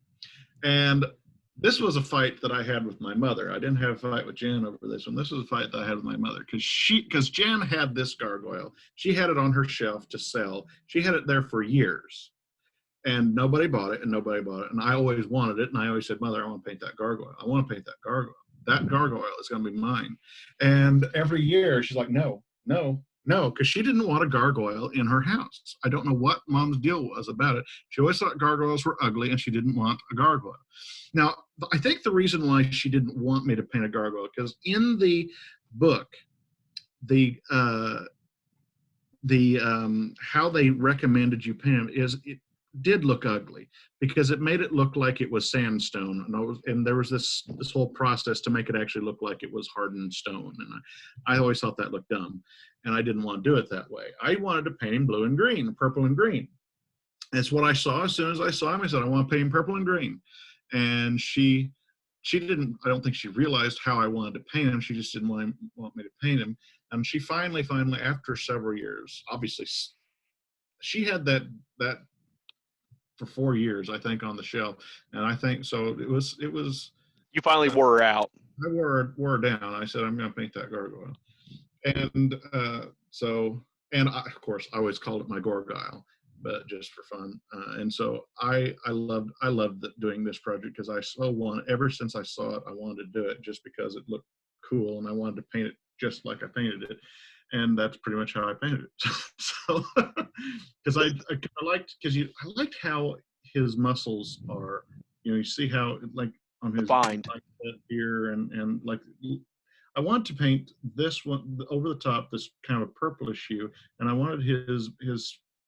And this was a fight that I had with my mother. I didn't have a fight with Jan over this one. This was a fight that I had with my mother because Jan had this gargoyle. She had it on her shelf to sell. She had it there for years, and nobody bought it, And I always wanted it, and I always said, Mother, I want to paint that gargoyle. I want to paint that gargoyle. That gargoyle is going to be mine. And every year she's like, no, because she didn't want a gargoyle in her house. I don't know what Mom's deal was about it. She always thought gargoyles were ugly, and she didn't want a gargoyle. Now, I think the reason why she didn't want me to paint a gargoyle, because in the book, the how they recommended you paint them it did look ugly because it made it look like it was sandstone, and there was this whole process to make it actually look like it was hardened stone, and I always thought that looked dumb, and I didn't want to do it that way. I wanted to paint him blue and green, purple and green. That's what I saw. As soon as I saw him, I said, I want to paint him purple and green. And she didn't, I don't think she realized how I wanted to paint him. She just didn't want me to paint him. And she finally, after several years, obviously she had that for 4 years, I think, on the shelf, and I think so. It was You finally wore her out. I wore her down. I said, I'm going to paint that gargoyle, and of course I always called it my Gorgile, but just for fun. And so I loved doing this project because I ever since I saw it, I wanted to do it just because it looked cool and I wanted to paint it just like I painted it. And that's pretty much how I painted it. So, because I liked how his muscles are, you see how like on his Defined. like here and like I want to paint this one over the top, this kind of purplish hue, and I wanted his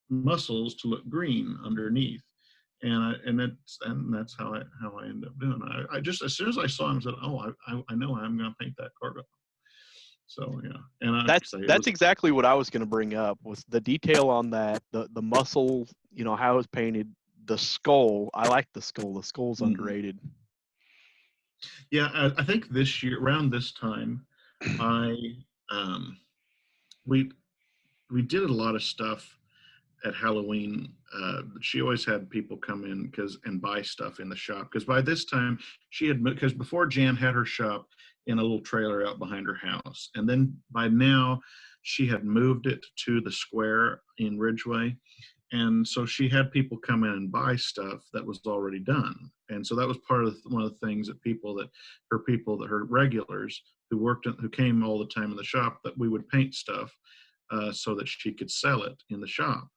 muscles to look green underneath, and that's how I end up doing it. I just as soon as I saw him, I said, "Oh, I know I'm going to paint that cargo." So yeah, and That's exactly what I was going to bring up was the detail on that, the muscle, how it's painted, the skull. I like the skull. The skull's underrated. Yeah, I think this year around this time, we did a lot of stuff at Halloween. She always had people come in and buy stuff in the shop because by this time because before Jan had her shop in a little trailer out behind her house, and then by now she had moved it to the square in Ridgeway, and so she had people come in and buy stuff that was already done, and so that was part of one of the things that her regulars who came all the time in the shop, that we would paint stuff so that she could sell it in the shop.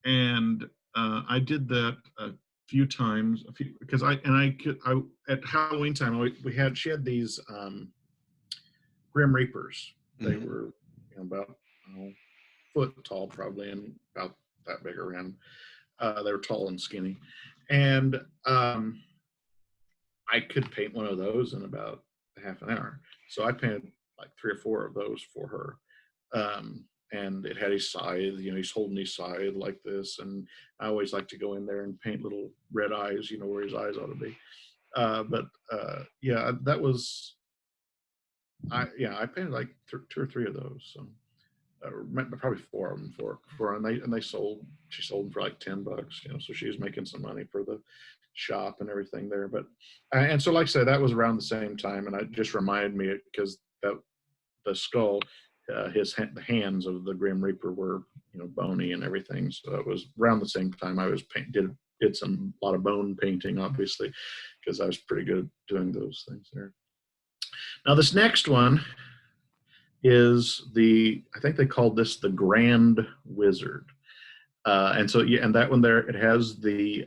And I did that a few times, because at Halloween time she had these Grim Reapers. They were about a foot tall probably, and about that big around. They were tall and skinny, and I could paint one of those in about half an hour. So I painted like 3 or 4 of those for her. And it had his scythe, he's holding his scythe like this. And I always like to go in there and paint little red eyes, where his eyes ought to be. Yeah, that was, I painted like 2 or 3 of those. So probably 4 of them for and she sold them for like $10, so she was making some money for the shop and everything there. But, and so like I said, that was around the same time. And it just reminded me because the skull, the hands of the Grim Reaper were, bony and everything. So that was around the same time I was did a lot of bone painting, obviously, because I was pretty good at doing those things there. Now this next one is I think they called this the Grand Wizard. And so, yeah, and that one there, it has the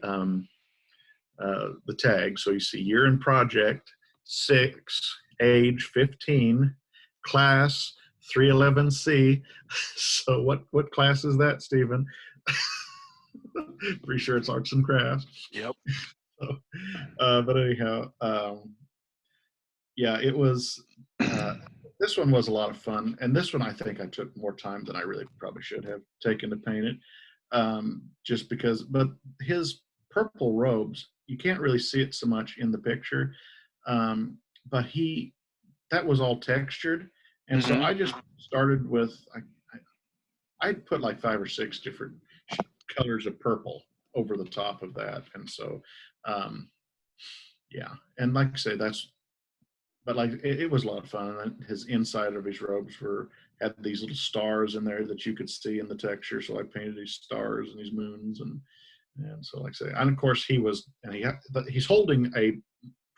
tag. So you see year in project, 6, age 15, class 311C. So what class is that, Stephen? Pretty sure it's arts and crafts. Yep. So, but anyhow, yeah, it was. This one was a lot of fun, and this one I think I took more time than I really probably should have taken to paint it, just because. But his purple robes, you can't really see it so much in the picture, but that was all textured, and so I just started with I put like 5 or 6 different colors of purple over the top of that, and so yeah, and like I say, but like it was a lot of fun. And his inside of his robes had these little stars in there that you could see in the texture. So I painted these stars and these moons, and so like I say, and of course he's holding a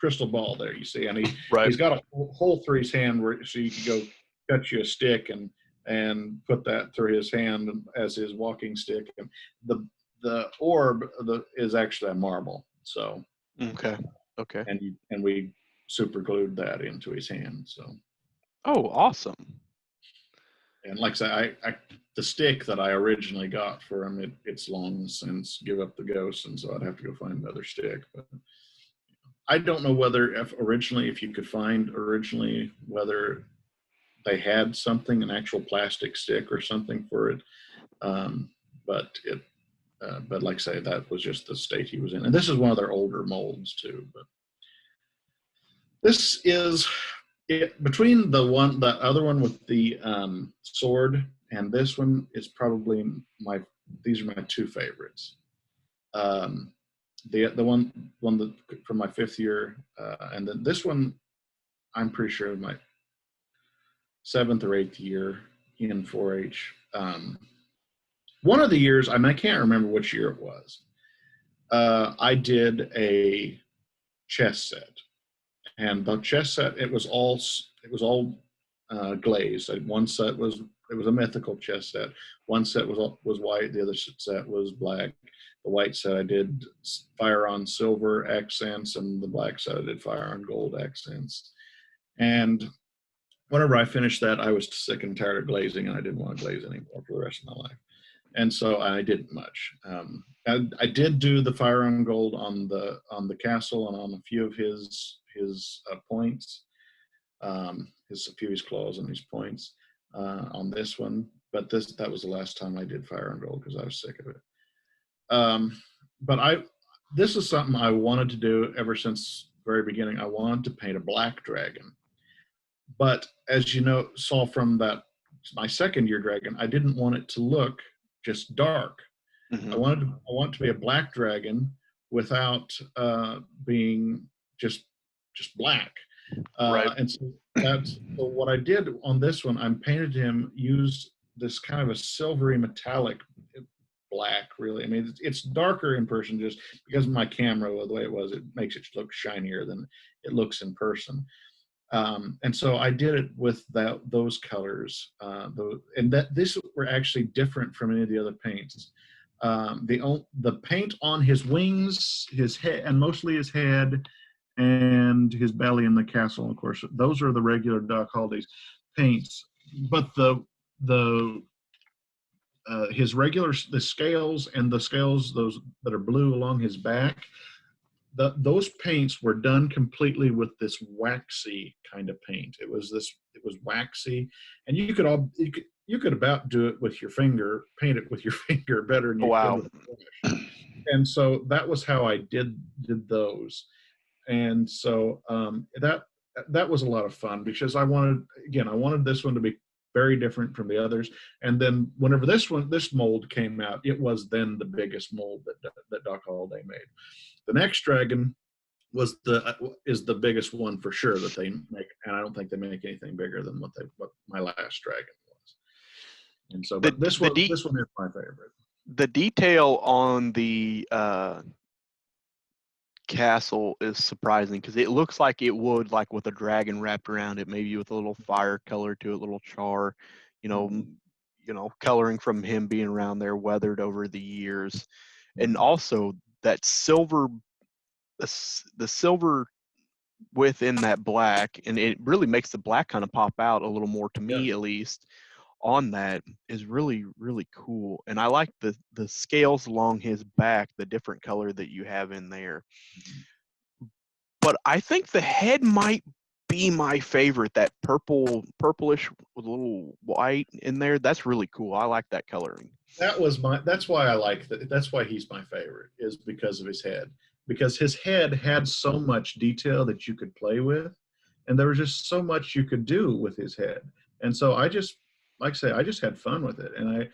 crystal ball there, you see, and he's got a hole through his hand so you can go cut you a stick and put that through his hand as his walking stick. And the orb is actually a marble. So okay. And we super glued that into his hand. So, oh, awesome. And like I say, the stick that I originally got for him, it's long since give up the ghost, and so I'd have to go find another stick. But I don't know if you could find originally whether they had an actual plastic stick or something for it. But like I say, that was just the state he was in, and this is one of their older molds too. But this is between the other one with the sword and this one is probably my these are my two favorites. The one that from my 5th year, and then this one, I'm pretty sure my 7th or 8th year in 4-H. One of the years, I mean, I can't remember which year it was. I did a chess set, and the chess set it was all glazed. One set was a mythical chess set. One set was white. The other set was black. The white set I did fire on silver accents, and the black set I did fire on gold accents. And whenever I finished that, I was sick and tired of glazing, and I didn't want to glaze anymore for the rest of my life. And so I didn't much. I did do the fire on gold on the castle and on a few of his points, a few of his claws and his points on this one. But that was the last time I did fire on gold because I was sick of it. But this is something I wanted to do ever since the very beginning. I wanted to paint a black dragon. But as you know, saw from my 2nd year dragon, I didn't want it to look just dark. Mm-hmm. I want it to be a black dragon without being just black. Right. And so so what I did on this one, I painted him, used this kind of a silvery metallic black, really. I mean, it's darker in person just because of my camera, the way it was, it makes it look shinier than it looks in person. And so I did it with those colors, and this were actually different from any of the other paints. The paint on his wings, his head, and mostly his head, and his belly in the castle, of course, those are the regular Doc Holliday paints. But the scales and the scales, those that are blue along his back, those paints were done completely with this waxy kind of paint. It was waxy, and you could about do it with your finger, paint it with your finger better than you could with a brush. And so that was how I did those. And so that was a lot of fun because I wanted this one to be very different from the others. And then whenever this mold came out, it was then the biggest mold that Doc Holliday made. The next dragon is the biggest one for sure that they make, and I don't think they make anything bigger than what my last dragon was. And so, but this one is my favorite. The detail on the castle is surprising because it looks like it would, like with a dragon wrapped around it, maybe with a little fire color to it, a little char, coloring from him being around there, weathered over the years, and also that silver, the silver within that black, and it really makes the black kind of pop out a little more to me, at least. On that is really, really cool. And I like the scales along his back, the different color that you have in there. But I think the head might be my favorite, that purplish with a little white in there. That's really cool. I like that coloring. That's why I like that. That's why he's my favorite, is because of his head. Because his head had so much detail that you could play with, and there was just so much you could do with his head. And so I just had fun with it. And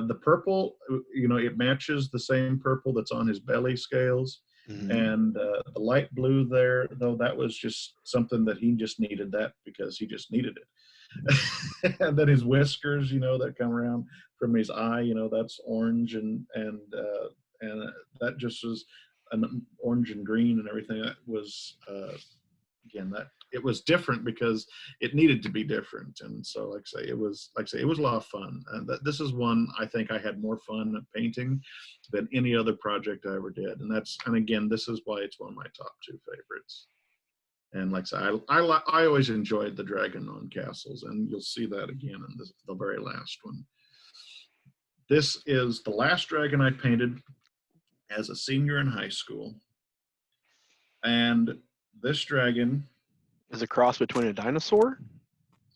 the purple, it matches the same purple that's on his belly scales. Mm-hmm. And the light blue there, though, that was just something that he just needed that because he just needed it. And then his whiskers, that come around from his eye, that's orange, and that just was an orange and green and everything. That was again, that it was different because it needed to be different. And so, like I say, it was a lot of fun. And this is one I think I had more fun painting than any other project I ever did. And again, this is why it's one of my top 2 favorites. And like I say, I always enjoyed the dragon on castles, and you'll see that again in the very last one. This is the last dragon I painted as a senior in high school. And this dragon is a cross between a dinosaur?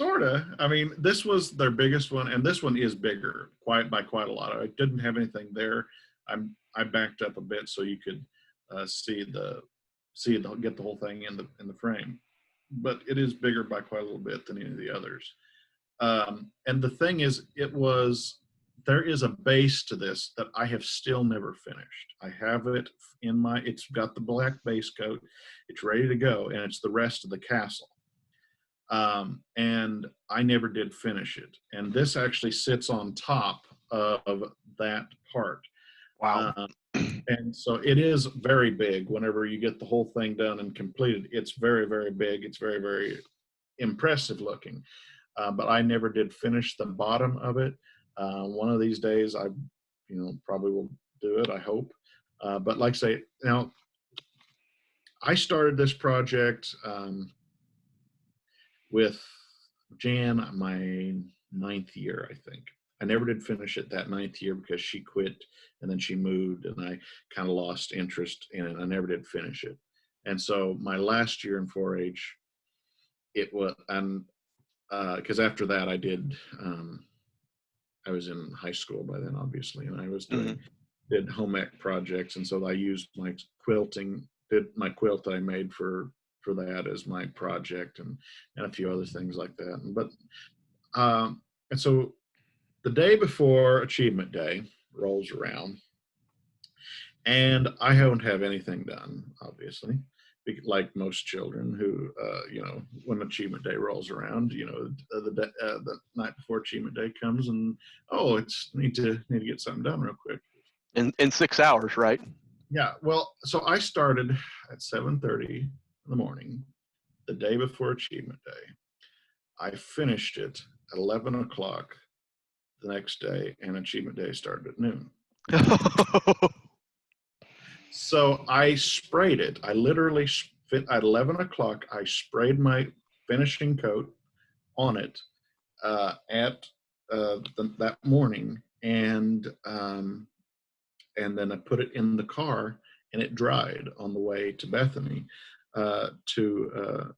Sorta. I mean, this was their biggest one, and this one is bigger by quite a lot. I didn't have anything there. I backed up a bit so you could get the whole thing in the frame. But it is bigger by quite a little bit than any of the others. And the thing is, there is a base to this that I have still never finished. I have it it's got the black base coat, it's ready to go, and it's the rest of the castle. And I never did finish it. And this actually sits on top of that part. Wow. And so it is very big. Whenever you get the whole thing done and completed, it's very, very big. It's very, very impressive looking. But I never did finish the bottom of it. One of these days, I, probably will do it. I hope. But like I say, now I started this project with Jan my 9th year, I think. I never did finish it that 9th year because she quit and then she moved, and I kind of lost interest in it. I never did finish it. And so my last year in 4-H, it was, and because after that I did, I was in high school by then, obviously, and I was did home ec projects, and so I used my did my quilt that I made for that as my project, and a few other things like that. But and so the day before Achievement Day rolls around, and I don't have anything done, obviously, like most children who, when Achievement Day rolls around, the night before Achievement Day comes, and it's need to get something done real quick. In 6 hours, right? Yeah. Well, so I started at 7:30 in the morning, the day before Achievement Day. I finished it at 11 o'clock the next day, and Achievement Day started at noon. So I sprayed it. I literally, at 11 o'clock, I sprayed my finishing coat on it that morning, and then I put it in the car, and it dried on the way to Bethany to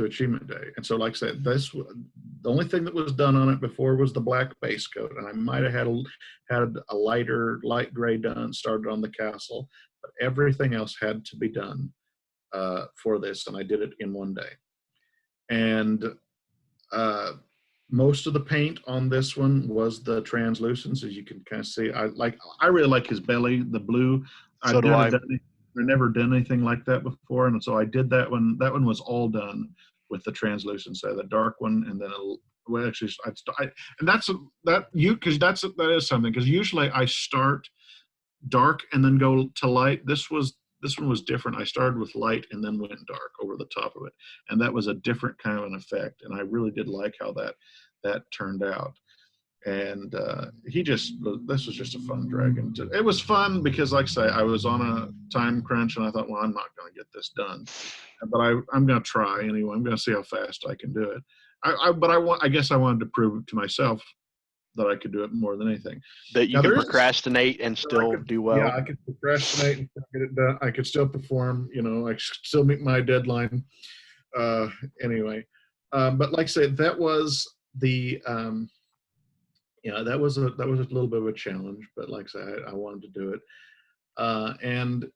Achievement Day. And so, like I said, the only thing that was done on it before was the black base coat, and I might have had a light gray done, started on the castle, but everything else had to be done for this, and I did it in one day. And most of the paint on this one was the translucence, as you can kind of see. I really like his belly, the blue. So do I. I've never done anything like that before, and so I did that one. That one was all done with the translucent side, the dark one, and then that is something, because usually I start dark and then go to light. This one was different. I started with light and then went dark over the top of it, and that was a different kind of an effect. And I really did like how that turned out. And this was just a fun dragon. It was fun because, like I say, I was on a time crunch, and I thought, well, I'm not going to get this done, but I'm going to try anyway. I'm going to see how fast I can do it. I guess I wanted to prove to myself that I could do it more than anything. That you can procrastinate and still do well. Yeah, I could procrastinate and still get it done. I could still perform. I could still meet my deadline. Anyway, but like I said, that was the. That was a little bit of a challenge, but like I said, I wanted to do it. And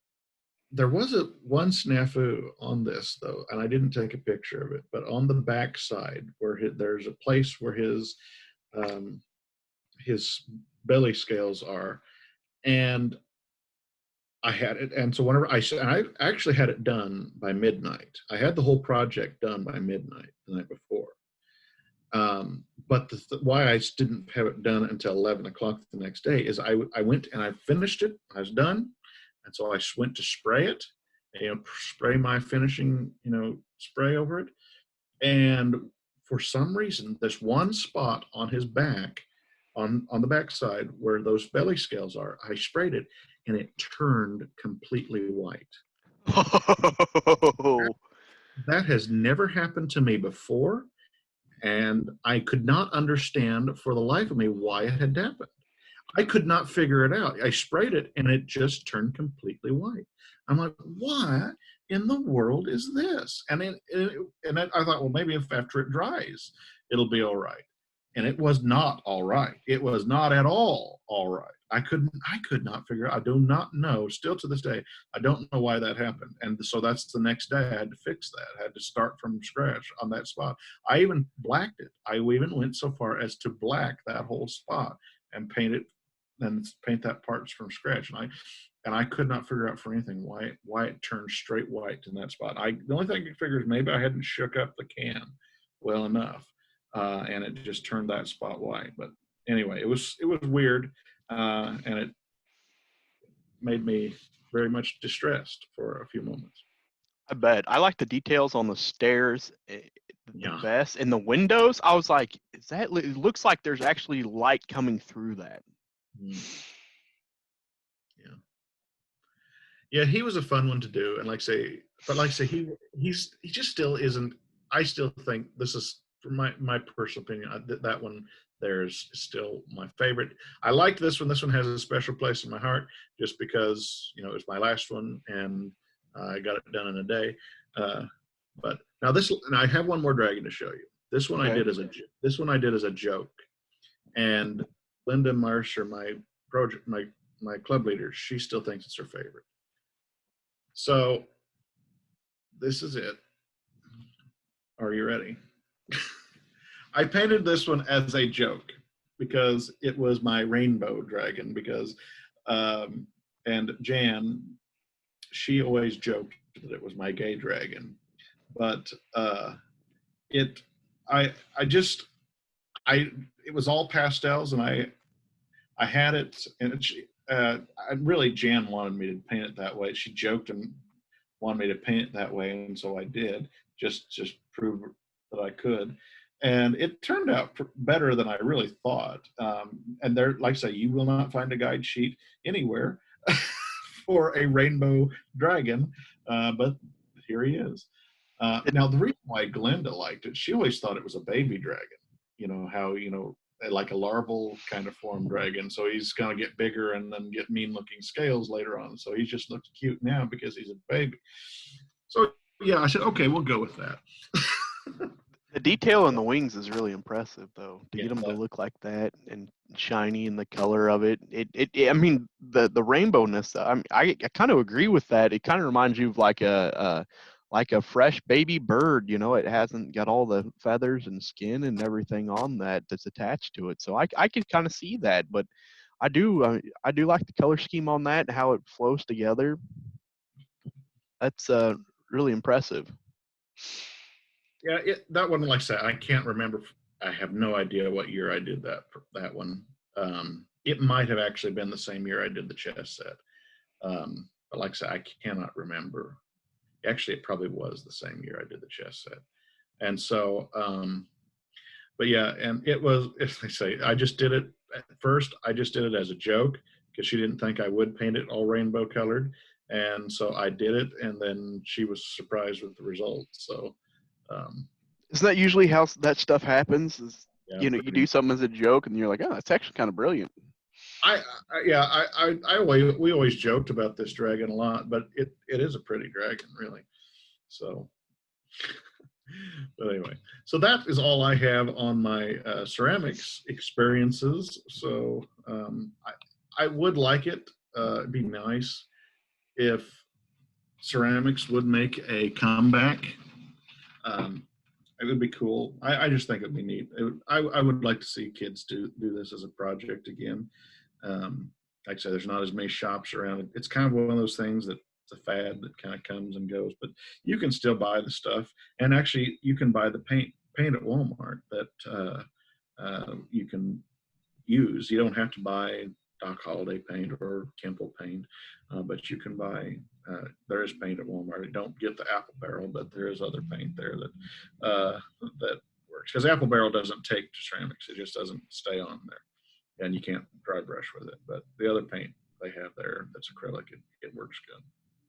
there was one snafu on this, though, and I didn't take a picture of it, but on the back side where there's a place where his belly scales are, and I had it, and so whenever I actually had it done by midnight. I had the whole project done by midnight the night before. But why I didn't have it done until 11 o'clock the next day is I went and I finished it. I was done. And so I went to spray it, spray my finishing, spray over it. And for some reason, this one spot on his back, on the back side where those belly scales are, I sprayed it and it turned completely white. That has never happened to me before. And I could not understand for the life of me why it had happened. I could not figure it out. I sprayed it and it just turned completely white. I'm like, what in the world is this? And I thought, well, maybe if after it dries, it'll be all right. And it was not all right. It was not at all right. I could not figure out. I do not know, still to this day, I don't know why that happened. And so that's the next day I had to fix that. I had to start from scratch on that spot. I even blacked it. I even went so far as to black that whole spot and paint it and paint that parts from scratch. And I could not figure out for anything why it turned straight white in that spot. The only thing I could figure is maybe I hadn't shook up the can well enough, and it just turned that spot white. But anyway, it was weird, and it made me very much distressed for a few moments. I bet. I like the details on the stairs the Yeah. best. And the windows, I was like, it looks like there's actually light coming through that. Yeah. Yeah, he was a fun one to do. And like I say, he just still isn't. I still think this is, from my personal opinion, that one there is still my favorite. I liked this one. This one has a special place in my heart just because, it was my last one and I got it done in a day. But now and I have one more dragon to show you. This one Okay. I did as a joke. And Linda Marsh, my club leader, she still thinks it's her favorite. So this is it. Are you ready? I painted this one as a joke because it was my rainbow dragon and Jan, she always joked that it was my gay dragon, but it was all pastels, and I had it, and really Jan wanted me to paint it that way. She joked and wanted me to paint it that way, and so I did, just prove that I could. And it turned out better than I really thought. And there, like I say, you will not find a guide sheet anywhere for a rainbow dragon, but here he is. Now, the reason why Glenda liked it, she always thought it was a baby dragon. How, like a larval kind of form dragon. So he's going to get bigger and then get mean-looking scales later on. So he just looks cute now because he's a baby. So, yeah, I said, okay, we'll go with that. The detail in the wings is really impressive, though. To get them to that. look like that and shiny in the color of it. I mean, the rainbowness. I kind of agree with that. It kind of reminds you of like a fresh baby bird. It hasn't got all the feathers and skin and everything on that's attached to it. So I can kind of see that. But I do like the color scheme on that, how it flows together. That's really impressive. Yeah, that one, like I said, I can't remember. I have no idea what year I did that one. It might have actually been the same year I did the chess set. But like I said, I cannot remember. Actually, it probably was the same year I did the chess set. And so, but yeah, and it was, as I say, I just did it at first. I just did it as a joke because she didn't think I would paint it all rainbow colored. And so I did it, and then she was surprised with the results. So, isn't that usually how that stuff happens? Yeah, you do something as a joke, and you're like, oh, it's actually kind of brilliant. We always joked about this dragon a lot, but it is a pretty dragon, really. So, but anyway, so that is all I have on my ceramics experiences. So I would like it. It'd be nice if ceramics would make a comeback. It would be cool. I just think it'd be neat. I would like to see kids do this as a project again. Like I said, there's not as many shops around. It's kind of one of those things that it's a fad that kind of comes and goes, but you can still buy the stuff. And actually, you can buy the paint at Walmart that you can use. You don't have to buy Doc Holliday paint or Kemple paint, but you can buy. There is paint at Walmart. You don't get the Apple Barrel, but there is other paint there that works. Because Apple Barrel doesn't take to ceramics; it just doesn't stay on there, and you can't dry brush with it. But the other paint they have there that's acrylic, it works good.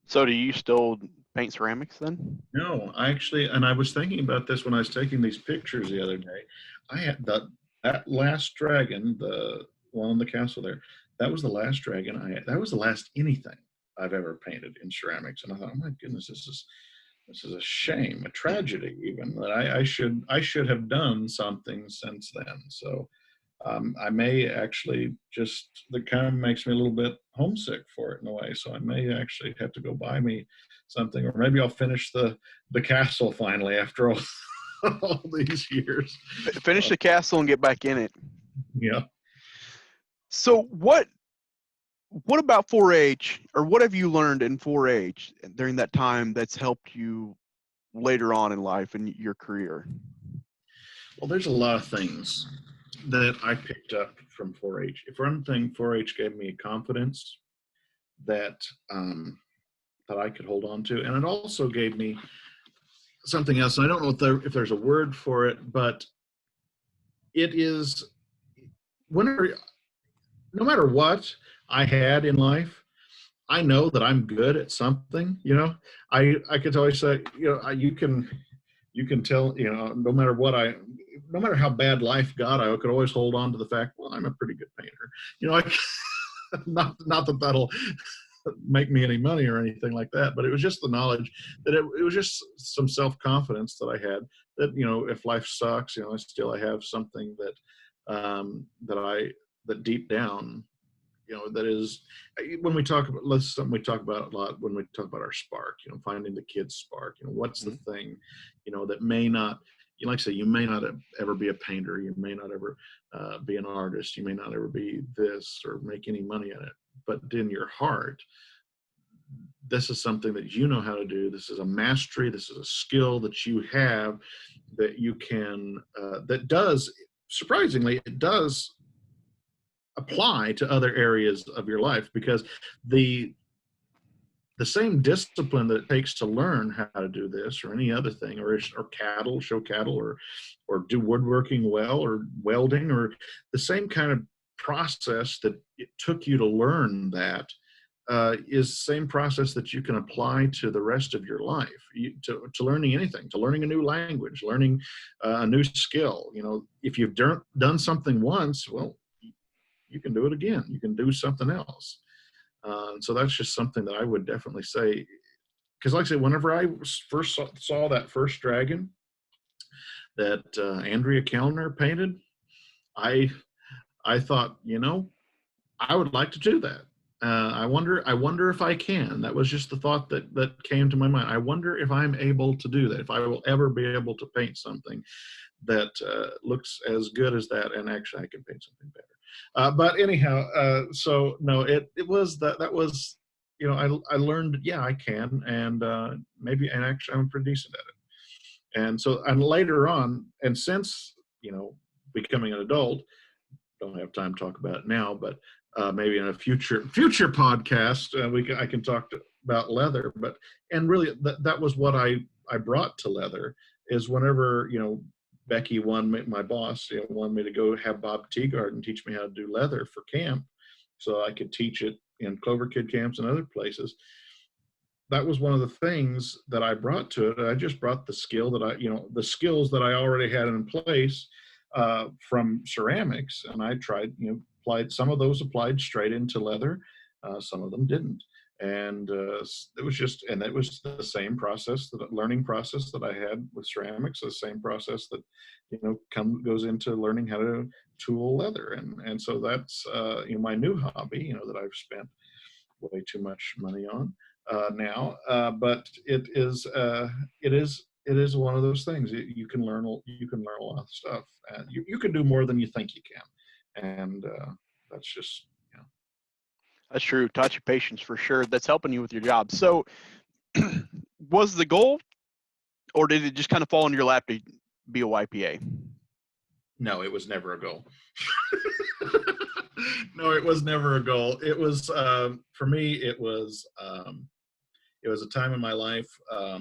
So do you still paint ceramics then? No, I actually, and I was thinking about this when I was taking these pictures the other day. I had that last dragon, the one on the castle there. That was the last dragon I had. That was the last anything I've ever painted in ceramics. And I thought, oh my goodness, this is a shame, a tragedy even, that I should have done something since then. So I may actually that kind of makes me a little bit homesick for it in a way. So I may actually have to go buy me something, or maybe I'll finish the castle finally after all these years. Finish the castle and get back in it. Yeah. So what What about 4-H, or what have you learned in 4-H during that time that's helped you later on in life and your career? Well, there's a lot of things that I picked up from 4-H. If one thing, 4-H gave me confidence that that I could hold on to, and it also gave me something else. And I don't know if there's a word for it, but it is whenever, no matter what I had in life, I know that I'm good at something. I could always say, you can tell, no matter what no matter how bad life got, I could always hold on to the fact, well, I'm a pretty good painter. Not that that'll make me any money or anything like that, but it was just the knowledge that it was just some self-confidence that I had that, if life sucks, I have something that deep down, that is, when we talk about, something we talk about a lot when we talk about our spark, finding the kid's spark, what's the thing, that may not, like I say, you may not ever be a painter, you may not ever be an artist, you may not ever be this or make any money in it, but in your heart, this is something that you know how to do. This is a mastery, this is a skill that you have, that you can, that does, surprisingly, it does apply to other areas of your life, because the same discipline that it takes to learn how to do this or any other thing, or show cattle, or do woodworking well, or welding, or the same kind of process that it took you to learn that is the same process that you can apply to the rest of your life, to learning anything, to learning a new language, learning a new skill. If you've done something once, well, you can do it again. You can do something else. So that's just something that I would definitely say. Because like I said, whenever I first saw that first dragon that Andrea Kellner painted, I thought, I would like to do that. I wonder if I can. That was just the thought that came to my mind. I wonder if I'm able to do that, if I will ever be able to paint something that looks as good as that, and actually I can paint something better. But anyhow, so no, it was that was, I learned, yeah, I can, and and actually I'm pretty decent at it. And so, and later on, and since, becoming an adult, don't have time to talk about it now, but maybe in a future podcast, I can talk about leather. But, and really that was what I brought to leather, is whenever, Becky my boss, wanted me to go have Bob Teagarden teach me how to do leather for camp, so I could teach it in Clover Kid camps and other places. That was one of the things that I brought to it. I just brought the skill that the skills that I already had in place from ceramics, and I tried, applied some of those, applied straight into leather. Some of them didn't. And it was the same process, the learning process that I had with ceramics, the same process that goes into learning how to tool leather, and so that's my new hobby, that I've spent way too much money on now, but it is one of those things. You can learn a lot of stuff, and you can do more than you think you can, and that's just. That's true. Taught you patience for sure. That's helping you with your job. So was the goal, or did it just kind of fall in your lap to be a YPA? No, it was never a goal. No, it was never a goal. It was, for me, it was a time in my life. Now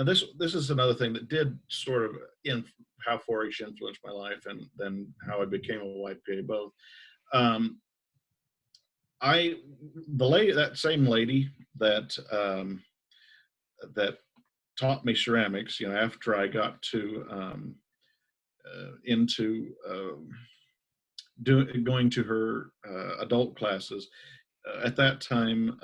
this is another thing that did sort of in how 4-H influenced my life, and then how I became a YPA both. That same lady that taught me ceramics, after I got to into going to her adult classes. At that time,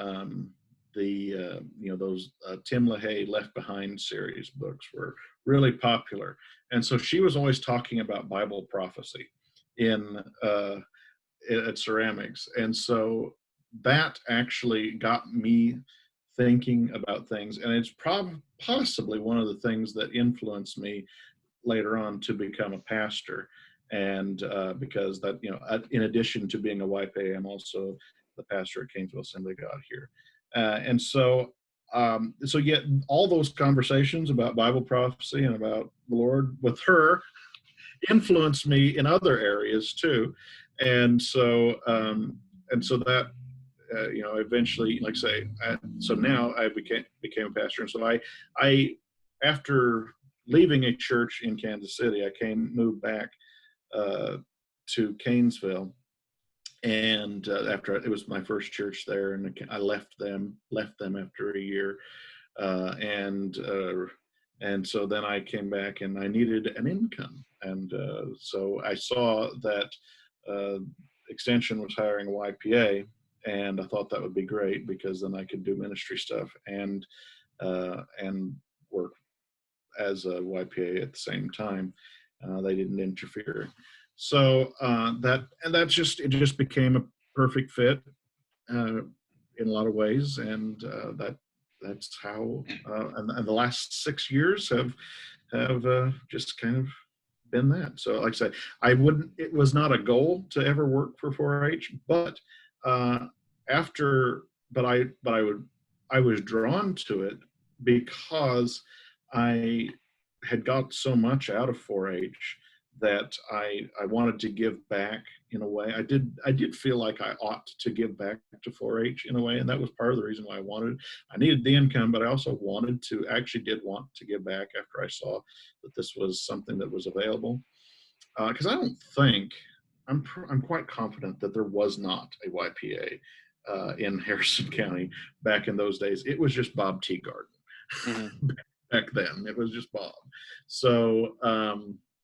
those Tim LaHaye Left Behind series books were really popular, and so she was always talking about Bible prophecy at ceramics, and so that actually got me thinking about things, and it's possibly one of the things that influenced me later on to become a pastor. And because that, in addition to being a YPA, I'm also the pastor at Canesville Assembly of God here. So yet all those conversations about Bible prophecy and about the Lord with her influenced me in other areas too. And so that, eventually, like I say, so now I became a pastor. And so I, after leaving a church in Kansas City, I moved back to Canesville. And after it was my first church there, and I left them after a year. And so then I came back and I needed an income. And so I saw that Extension was hiring a YPA, and I thought that would be great because then I could do ministry stuff and work as a YPA at the same time. They didn't interfere. So it just became a perfect fit in a lot of ways. And that's how, and the last 6 years have just kind of been that. So like I said, it was not a goal to ever work for 4-H, but I was drawn to it because I had got so much out of 4-H that I wanted to give back in a way. I did feel like I ought to give back to 4-H in a way, and that was part of the reason why I needed the income, but I also did want to give back after I saw that this was something that was available. Because I'm quite confident that there was not a YPA in Harrison County back in those days. It was just Bob Teagarden. Back then, it was just Bob. So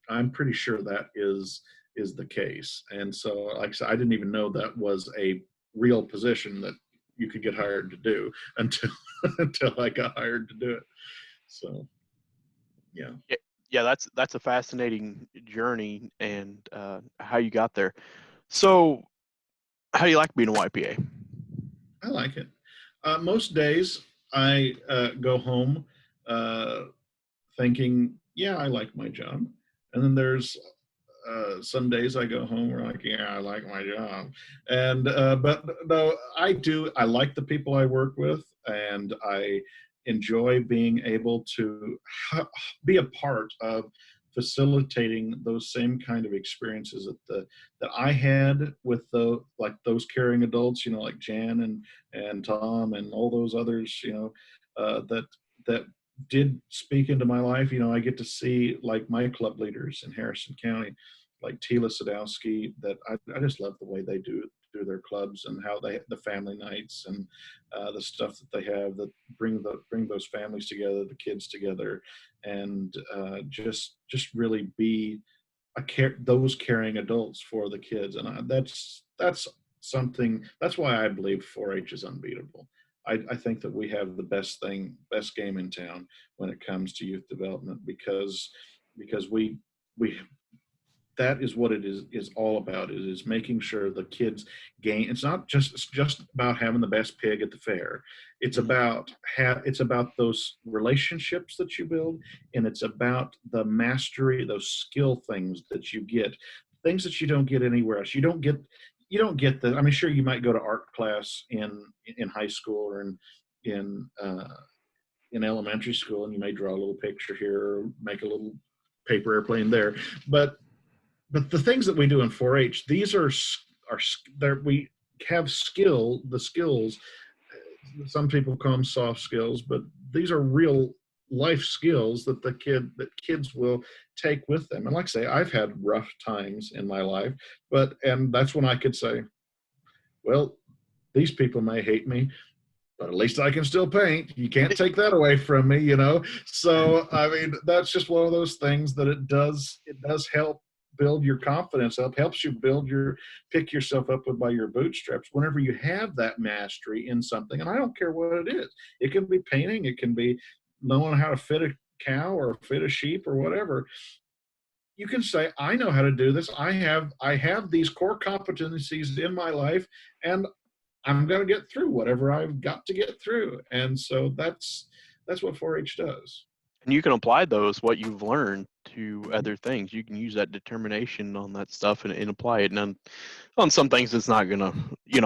I'm pretty sure that is the case. And so, like I said, I didn't even know that was a real position that you could get hired to do until I got hired to do it. So, yeah. Yeah, that's a fascinating journey and how you got there. So, how do you like being a YPA? I like it. Most days I go home thinking, yeah, I like my job. And then there's some days I go home where I'm like, yeah, I like my job. And but no, I like the people I work with, and I enjoy being able to be a part of facilitating those same kind of experiences that I had with those caring adults, like Jan and Tom and all those others, that did speak into my life. I get to see like my club leaders in Harrison County, like Tila Sadowski, that I just love the way they do their clubs and how the family nights and the stuff that they have that bring those families together, the kids together, and just really be those caring adults for the kids. And that's something. That's why I believe 4-H is unbeatable. I think that we have the best game in town when it comes to youth development because we that is what it is all about. It is making sure the kids gain. It's not just about having the best pig at the fair. It's about those relationships that you build, and it's about the mastery, those skill things that you get, things that you don't get anywhere else. You don't get the. I mean, sure, you might go to art class in high school or in elementary school, and you may draw a little picture here or make a little paper airplane there, but the things that we do in 4-H, these are there. We have the skills. Some people call them soft skills, but these are real life skills that kids will take with them. And like I say, I've had rough times in my life, and that's when I could say, well, these people may hate me, but at least I can still paint. You can't take that away from me, So, I mean, that's just one of those things that it does help build your confidence up, helps you pick yourself up by your bootstraps whenever you have that mastery in something. And I don't care what it is. It can be painting. It can be knowing how to fit a cow or fit a sheep or whatever. You can say, I know how to do this. I have these core competencies in my life, and I'm going to get through whatever I've got to get through. And so that's what 4-H does. And you can apply those, what you've learned, to other things. You can use that determination on that stuff and apply it. And on some things, it's not going to,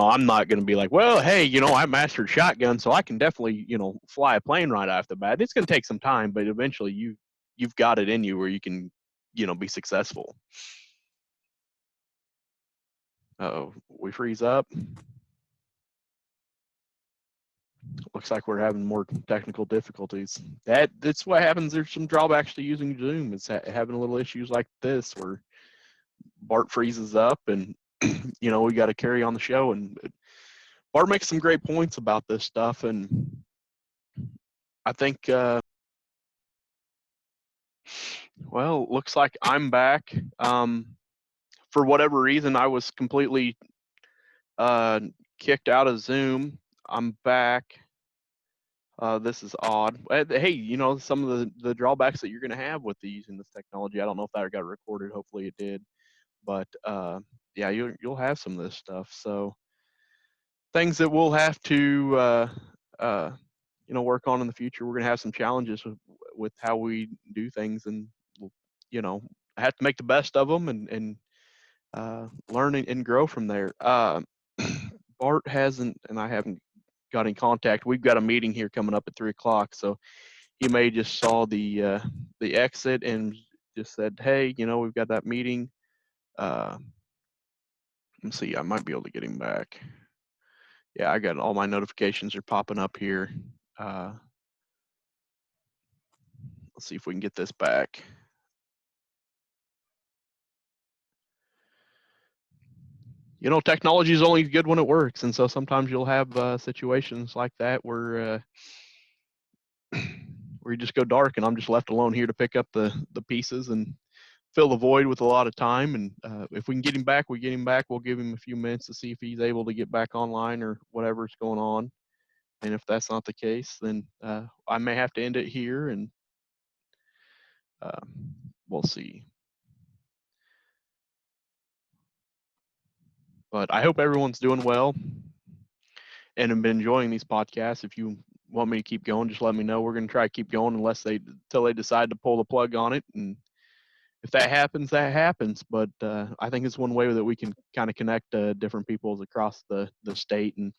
I'm not going to be like, well, hey, I mastered shotgun, so I can definitely, fly a plane right off the bat. It's going to take some time, but eventually you've got it in you where you can, be successful. Uh-oh, we freeze up. Looks like we're having more technical difficulties. That's what happens. There's some drawbacks to using Zoom. It's having little issues like this where Bart freezes up, and we got to carry on the show. And Bart makes some great points about this stuff, and I think, well, looks like I'm back. For whatever reason, I was completely kicked out of Zoom. I'm back. This is odd. Hey, some of the drawbacks that you're going to have with using this technology. I don't know if that got recorded. Hopefully it did. But yeah, you'll have some of this stuff. So things that we'll have to work on in the future. We're going to have some challenges with how we do things, and I have to make the best of them and learn and grow from there. Bart hasn't, and I haven't got in contact. We've got a meeting here coming up at 3:00, so he may just saw the exit and just said, "Hey, we've got that meeting." Let's see. I might be able to get him back. Yeah, I got all my notifications are popping up here. Let's see if we can get this back. Technology is only good when it works, and so sometimes you'll have situations like that where where you just go dark, and I'm just left alone here to pick up the pieces and fill the void with a lot of time. And if we can get him back, we get him back. We'll give him a few minutes to see if he's able to get back online or whatever's going on. And if that's not the case, then I may have to end it here, and we'll see. But I hope everyone's doing well and have been enjoying these podcasts. If you want me to keep going, just let me know. We're going to try to keep going until they decide to pull the plug on it. And if that happens, that happens. But I think it's one way that we can kind of connect different peoples across the state. And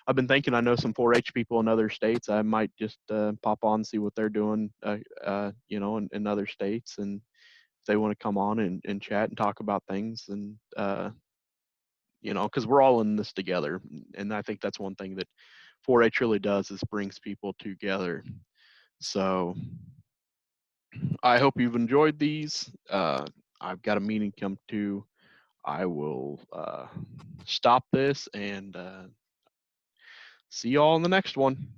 I've been thinking, I know some 4-H people in other states. I might just pop on and see what they're doing, in other states. And if they want to come on and chat and talk about things, and because we're all in this together. And I think that's one thing that 4-H really does, is brings people together. So I hope you've enjoyed these. I've got a meeting come to. I will stop this and see y'all in the next one.